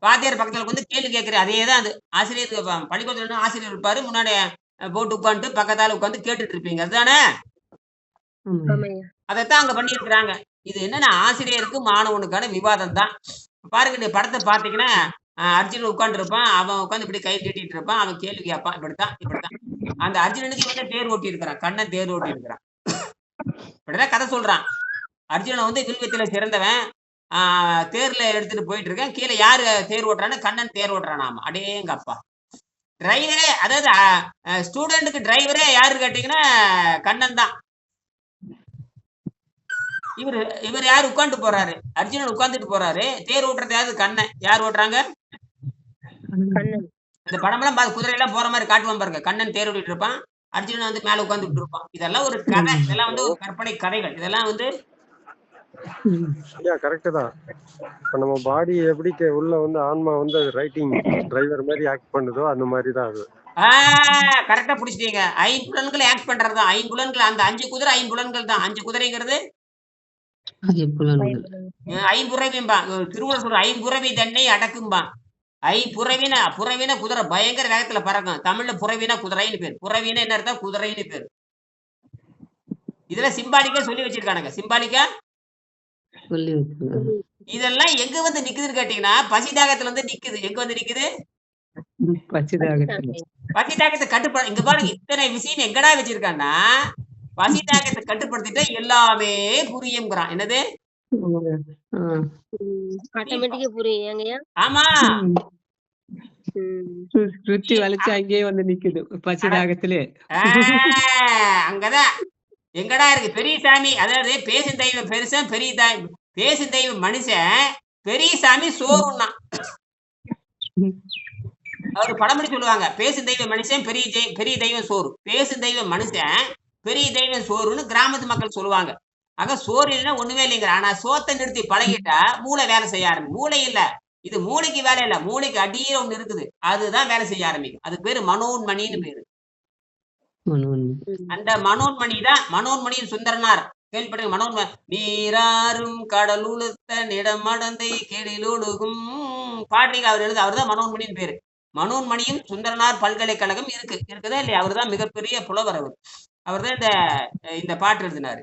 வாத்தியார் பக்கத்துல வந்து கேள்வி கேட்கிறேன். அதேதான் அது. ஆசிரியர் பள்ளிக்கூடத்துல ஆசிரியர் இருப்பாரு, முன்னாடி போட்டு உட்காந்து பக்கத்தால உட்காந்து கேட்டுட்டு இருப்பீங்க. அதுதானே? அதைத்தான் அங்க பண்ணி இருக்கிறாங்க. இது என்னன்னா ஆசிரியருக்கு மாணவனுக்கான விவாதம் தான். பாருங்க, இந்த படத்தை பாத்தீங்கன்னா அர்ஜுனன் உட்கார்ந்து இருப்பான், அவன் உட்காந்து இப்படி கை நீட்டிட்டு இருப்பான், அவன் கேள்வி கேட்பான். இப்படித்தான். அந்த அர்ஜுனனுக்கு வந்து தேர் ஓட்டி இருக்கிறான், கண்ணன் தேர் ஓட்டி இருக்கிறான். இப்படிதான் கதை சொல்றான். அர்ஜுனன் வந்து வில்வித்தையில சிறந்தவன், தேர்ல எடுத்துட்டு போயிட்டு இருக்கேன். கீழே யாரு தேர் ஓட்டுறான்னு? கண்ணன் தேர் ஓட்டுறானாமா. அடேங்க அப்பா! டிரைவரே, அதாவது ஸ்டூடெண்ட்டுக்கு டிரைவரே யாரு கேட்டீங்கன்னா கண்ணன் தான். இவர் யாரு உட்காந்து போறாரு? அர்ஜுனன் உட்காந்துட்டு போறாரு. தேர் ஓட்டுறது யாரு? கண்ணன். யார் ஓட்டுறாங்க? இந்த படமெல்லாம் குதிரையெல்லாம் போற மாதிரி காட்டுவான் பாருங்க. கண்ணன் தேர் ஓட்டிட்டு இருப்பான், அர்ஜுனன் வந்து மேல உட்காந்துட்டு இருப்பான். இதெல்லாம் ஒரு கதை. இதெல்லாம் வந்து ஒரு கற்பனை கதைகள். இதெல்லாம் வந்து கரெக்ட் தான். இப்ப நம்ம பாடி எப்படி உள்ள வந்து ஆன்மா வந்து ரைட்டிங் டிரைவர் மாதிரி ஆக்ட் பண்ணுதோ அந்த மாதிரி தான் அது. கரெக்டா புடிச்சிட்டீங்க. 5 புலன்கள் ஆக்ட் பண்றதுதான். 5 புலன்கள். அந்த 5 குதிரை 5 புலன்கள் தான். 5 குதிரைங்கிறது ஐம்புறவிம்பா. திருவள்ளுவர் சொல்ற ஐம்புறவி தன்னை அடக்கும்பா. புறவின குதிரை பயங்கர வேகத்துல பறக்கும். தமிழ்ல புறவினா குதிரைன்னு பேர். புறவினா என்ன அர்த்தம்? குதிரைன்னு பேர். இதுல சிம்பாலிக்கா சொல்லி வச்சிருக்கானுங்க. சிம்பாலிக்கா இதெல்லாம் எங்க வந்து நிக்குதுன்னு கேட்டீங்கன்னா பசிதாகத்துல வந்து நிக்குது. எங்க வந்து நிக்குது? பசிதாகத்தை கட்டுப்பாடு. இங்க பாருங்க, இத்தனை விஷயம் எங்கடா வச்சிருக்கான்னா பசிதாகத்தை கட்டுப்படுத்திட்டா எல்லாமே புரியுங்கிறான். என்னது? ஆட்டோமேட்டிக்கா புரியுங்க. ஆமா, சுத்தி வளைச்சு அங்கேயே வந்து நிக்குது பசிதாகத்திலே. அங்கதான் எங்கடா இருக்கு பெரியசாமி. அதாவது பேசும் தெய்வம் பெருசன், பேசும் தெய்வம் மனுஷன், பெரிய சாமி சோறுன்னா அவரு படம்படி சொல்லுவாங்க. பேசும் தெய்வம் மனுஷன், பெரிய தெய்வம் சோறு. பேசும் தெய்வம் மனுஷன், பெரிய தெய்வம் சோறுன்னு கிராமத்து மக்கள் சொல்லுவாங்க. ஆக சோறு இல்லைன்னா ஒண்ணுமே இல்லைங்கிற. ஆனா சோத்தை நிறுத்தி பழகிட்டா மூளை வேலை செய்ய ஆரம்பிக்கும். மூளை இல்ல, இது மூளைக்கு வேலை இல்ல, மூளைக்கு அடியில ஒண்ணு இருக்குது, அதுதான் வேலை செய்ய ஆரம்பிக்கும். அது பேரு மனோன்மணின்னு பேரு. மனோன்மணி. அந்த மனோன்மணி தான் மனோன்மணியும் சுந்தரனார் கேள்விப்பட்ட மனோன்மணி. நீராறும் கடலுளுத்த நிடமடந்தை கெடிலொழுகும் பாடுறீங்க. அவர் தான் மனோன்மணியின் பேரு. மனோன்மணியும் சுந்தரனார் பல்கலைக்கழகம் இருக்குதா இல்லையா? அவர் தான் மிகப்பெரிய புலவர். அவர் தான் இந்த பாட்டு எழுதினாரு.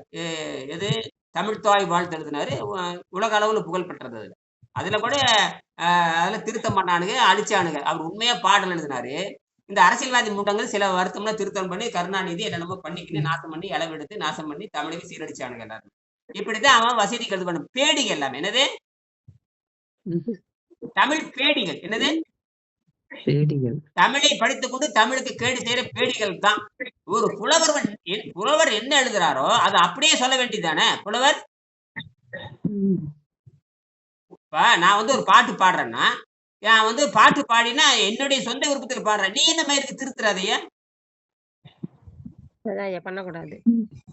எது தமிழ்த்தாய் வாழ்த்து எழுதினாரு. உலக அளவுல புகழ் பெற்றது. அதுல கூட அதுல திருத்தம் பண்ணானுங்க, அழிச்சானுங்க. அவர் உண்மையா பாடல் எழுதினாரு. இந்த அரசியல்வாதி மூட்டங்கள் சில வருத்தம்னா திருத்தம் பண்ணி கருணாநிதி என்னென்னமோ பண்ணிக்கிட்டு நாசம் பண்ணி இளவெடுத்து நாசம் பண்ணி தமிழுக்கு சீரடிச்சானுங்க எல்லாரும். இப்படித்தான் அவன் வசதிக்கு இது பண்ண பேடிகள் எல்லாமே. என்னது தமிழ் பேடிகள். என்னது தமிழை படித்துக் கொண்டு தமிழுக்கு கேடு செய்யற பேடிகள் தான். ஒரு புலவர் என்ன எழுதுறாரோ அதை அப்படியே சொல்ல வேண்டியதானே புலவர். இப்ப நான் வந்து ஒரு பாட்டு பாடுறேன்னா நான் வந்து பாட்டு பாடினா என்னுடைய சொந்த விருப்பத்தில் பாடுறேன். நீ என்ன மாதிரி திருத்துறாதையா? பண்ணக்கூடாது.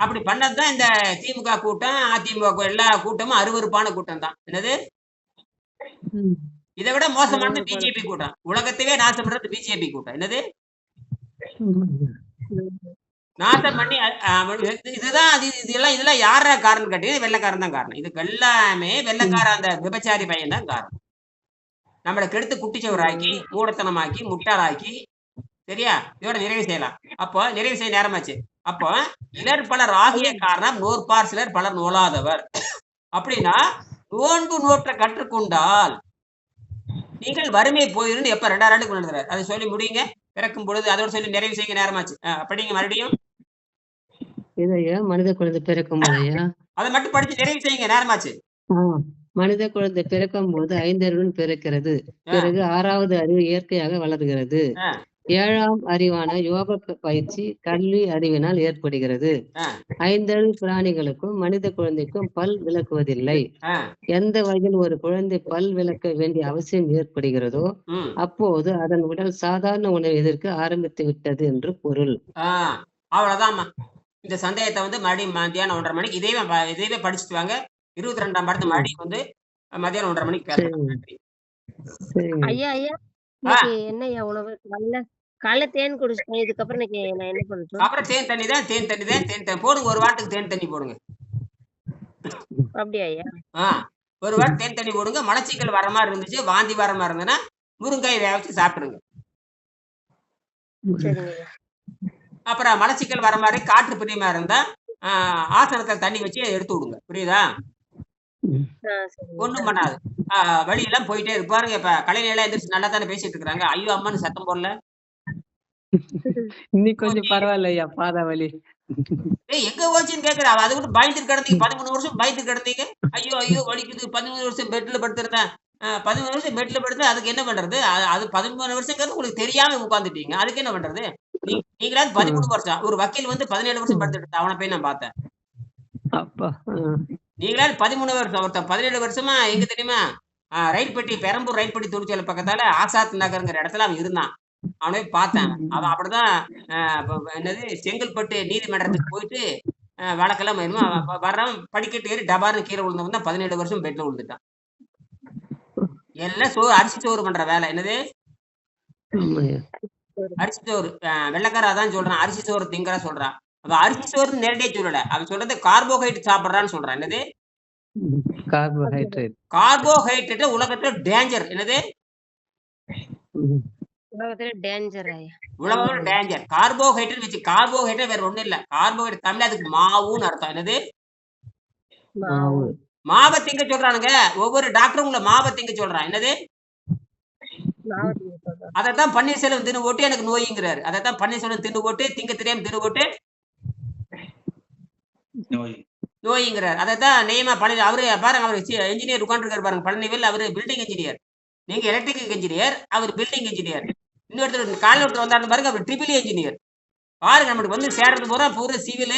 அப்படி பண்ணதுதான் இந்த திமுக கூட்டம், அதிமுக எல்லா கூட்டமும் அருவருப்பான கூட்டம் தான். என்னது இதை விட மோசமானது பிஜேபி கூட்டம். உலகத்தையே நாசம் பண்றது பிஜேபி கூட்டம். என்னது நாசம் பண்ணி இதுதான் இதெல்லாம் யாரா காரணம் கேட்டீங்கன்னா வெள்ளைக்காரன் தான் காரணம். இதுக்கு எல்லாமே வெள்ளைக்காரன் அந்த விபச்சாரி பையன் தான் காரணம். நம்மளை கெடுத்து குட்டிச்சவராக்கி மூடத்தனமாக்கி முட்டாளாக்கி. சரியா? இதோட நிறைவு செய்யலாம். அப்போ நிறைவு செய்ய நேரமாச்சு. அப்போ இலர் பலர் ஆகிய காரணம் நோற்பார் சிலர் பலர் நோலாதவர். அப்படின்னா நோன்பு நோற்ற கற்றுக்கொண்டால் நீங்கள் வறுமை போயிருந்து எப்ப 2000 ஆண்டுக்கு நடத்துறாரு அதை சொல்லி முடியுங்க. பிறக்கும் பொழுது அதோட சொல்லி நிறைவு செய்ய நேரமாச்சு. படிங்க மறுபடியும். மனித குழந்தை பிறக்கும் போதையா அதை மட்டும் படிச்சு நிறைவு செய்யுங்க. நேரமாச்சு. மனித குழந்தை பிறக்கும் போது 5 அறிவுடன் பிறக்கிறது. பிறகு 6வது அறிவு இயற்கையாக வளர்கிறது. 7ஆம் அறிவான யோக பயிற்சி கல்வி அறிவினால் ஏற்படுகிறது. 5 அறிவு பிராணிகளுக்கும் மனித குழந்தைக்கும் பல் விளக்குவதில்லை. எந்த வகையில் ஒரு குழந்தை பல் விளக்க வேண்டிய அவசியம் ஏற்படுகிறதோ அப்போது அதன் உடல் சாதாரண உணவை எதிர்க்க ஆரம்பித்து விட்டது என்று பொருள். அவ்வளவுதான். இந்த சந்தேகத்தை வந்து மறுபடியும் மத்தியானம் 1:30 மணிக்கு இதையவே படிச்சுட்டு வாங்க. 22ஆம் பாடத்தை மறுபடியும் வந்து மத்தியானம் 1:30 மணிக்கு பேசலாம். ஐயா என்ன உணவு? காலைல தேன் குடிச்சிட்டேன். இதுக்கப்புறம் நான் என்ன பண்றேன்? அப்புறம் தேன் தண்ணி தான் போடுங்க. ஒரு வாட்டுக்கு தேன் தண்ணி போடுங்க. அப்படியா ஐயா? ஒரு வாட்டு தேன் தண்ணி போடுங்க. மலச்சிக்கல் வர மாதிரி இருந்துச்சு, வாந்தி வர மாதிரி இருந்ததுன்னா முருங்காய் வேக வச்சு சாப்பிடுங்க. அப்புறம் மலச்சிக்கல் வர மாதிரி காற்று பிரியமா இருந்தா ஆசனத்துல தண்ணி வச்சு எடுத்து விடுங்க. புரியுதா? ஒண்ணும் பண்ணாது. வழியெல்லாம் போயிட்டே இருப்பாருங்க. இப்ப கலைஞர் எந்திரிச்சு நல்லா தானே பேசிட்டு இருக்காங்க. ஐயோ அம்மான்னு சத்தம் போடல. இன்னைக்கு கொஞ்சம் பரவாயில்லையா பாதா வலி எங்க போச்சுன்னு கேக்குறா. அது கூட பயந்து கிடந்தீங்க. 13 வருஷம் பயந்து கிடந்தீங்க. ஐயோ வலிக்குது. 13 வருஷம் பெட்ல படுத்திருந்தேன். 13 வருஷம் பெட்ல படுத்து அதுக்கு என்ன பண்றது? அது 13 வருஷங்கிறது உங்களுக்கு தெரியாம உட்காந்துட்டீங்க. அதுக்கு என்ன பண்றது? நீங்களாவது 13 வருஷம். ஒரு வக்கீல் வந்து 17 வருஷம் படுத்துட்டு அவனை போய் நான் பார்த்தேன். நீங்களாவது 13 வருஷம். ஒருத்தன் 17 வருஷமா எங்க தெரியுமா? ரயில்பட்டி பெரம்பூர் ரயில்பட்டி தொழிற்சாலை பக்கத்தால ஆசாத் நகர்ங்கிற இடத்துல அவன் இருந்தான். அவனே பார்த்தேன். அவன் அப்படிதான் என்னது செங்கல்பட்டு நீதிமன்றத்துக்கு போயிட்டு வழக்கெல்லாம் வர்றவன் படிக்கட்டு ஏறி டபார்னு கீழே விழுந்தவன் தான் 17 வருஷம் பெட்ல விழுந்துட்டான். எல்லாம் அரிசி சோறு பண்ற வேலை. என்னது அரிசி சோறு. வெள்ளைக்கார அதான் சொல்றான் அரிசி சோறு திங்கற சொல்றான். அவன் அரிசி சோறு நேரடியா சொல்லல. அவன் சொல்றது கார்போஹைட்ரேட் சாப்பிடுறான்னு சொல்றான். என்னது கார்போஹைட்ரேட் உலகத்துல டேஞ்சர். என்னது உலகத்துல டேஞ்சர். உலகத்துல டேஞ்சர். கார்போஹைட்ரேட் வச்சு கார்போஹைட்ரேட் வேற ஒண்ணும் இல்ல. கார்போஹைட்ரேட் தமிழ் அதுக்கு மாவுன்னு அர்த்தம். என்னது மாவை திங்க சொல்றானுங்க. ஒவ்வொரு டாக்டரும் உங்களை மாவை திங்க சொல்றான். என்னது அதைத்தான் பன்னீர்செல்வம் தின்னு போட்டு எனக்கு நோய்ங்கிறாரு. அதைத்தான் பன்னீர்செல்வம் தின்னு போட்டு திங்க தெரியாம தின்னு போட்டு நோய்ங்கிறார். அதைத்தான் நேமா பழனி அவரு பாருங்க. அவரு இன்ஜினியர் உட்காந்துருக்காரு பாருங்க. பழனிவேல் அவரு பில்டிங் இன்ஜினியர். நீங்க எலக்ட்ரிக்கல் இன்ஜினியர், அவர் பில்டிங் இன்ஜினியர். இன்னொருத்தர் காலையில் ஒருத்தர் வந்தாரு பாருங்க. அவர் ட்ரிபிள் இன்ஜினியர். பாருங்க நம்மளுக்கு வந்து சேர்றது பூரா சிவில்,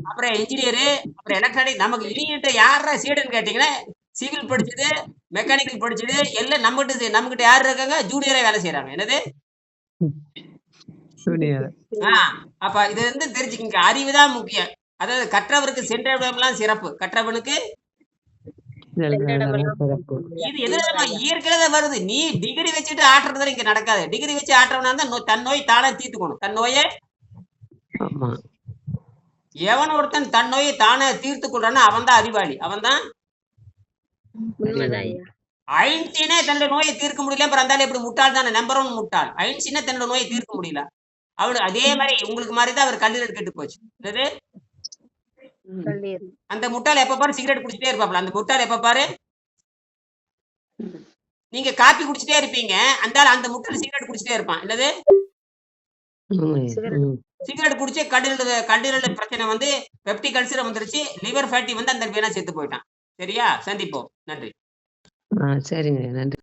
அப்புறம் இன்ஜினியரு, அப்புறம் எலக்ட்ரானிக். நமக்கு இனிகிட்ட யாரா சீடுன்னு கேட்டீங்கன்னா சிவில் படிச்சது, மெக்கானிக்கல் படிச்சது எல்லாம் நம்மகிட்ட யாரு இருக்காங்க? ஜூனியரா வேலை செய்யறாங்க. என்னது அப்ப இது வந்து தெரிஞ்சுக்கங்க. அறிவுதான் முக்கியம். அதாவது கற்றவருக்கு சென்ற இடமெல்லாம் சிறப்பு, கற்றவனுக்கு இது எதிரமா இயற்கையில வருது. நீ டிகிரி வச்சுட்டு ஆட்டுறதுல இங்க நடக்காது. டிகிரி வச்சு ஆட்டுறவனா இருந்தா தன் நோய் தானே தீர்த்துக்கணும். தன் நோயை ஆமா. எவன் ஒருத்தன் தன் நோயை தானே தீர்த்து கொள்றானோ அவன் தான் அறிவாளி. அவன் தான் உண்மைதான் அறிவாளி. ஐயா. ஐன்ஸ்டீனே தன்னோட நோயை தீர்க்க முடியல, அப்புறம் இருந்தாலும் எப்படி முட்டாள் தானே, நம்பர் 1 முட்டாள். ஐன்ஸ்டீனே தன்னோட நோயை தீர்க்க முடியல. அவரு அதே மாதிரி உங்களுக்கு மாதிரி தான் அவர் கல்லீரல் கெட்டு போச்சு. என்னது? ம். கல்லீரல். அந்த முட்டாள் எப்ப பாரு சிகரெட் குடிச்சிட்டே இருப்பாப்ல. அந்த முட்டாள் எப்ப பாரு நீங்க காப்பி குடிச்சிட்டே இருப்பீங்க, அந்த முட்டாள் சிகரெட் குடிச்சிட்டே இருப்பான். என்னது? ஆமாய்யா. சிகரெட். ம். சிகரெட் குடிச்சு கல்லீரல் பிரச்சனை வந்து பெப்டிக் அல்சர் வந்துருச்சு, லிவர் ஃபேட்டி வந்து அந்த பையனா செத்து போயிட்டான். சரியா? சந்திப்போம். நன்றி. சரிங்க. நன்றி.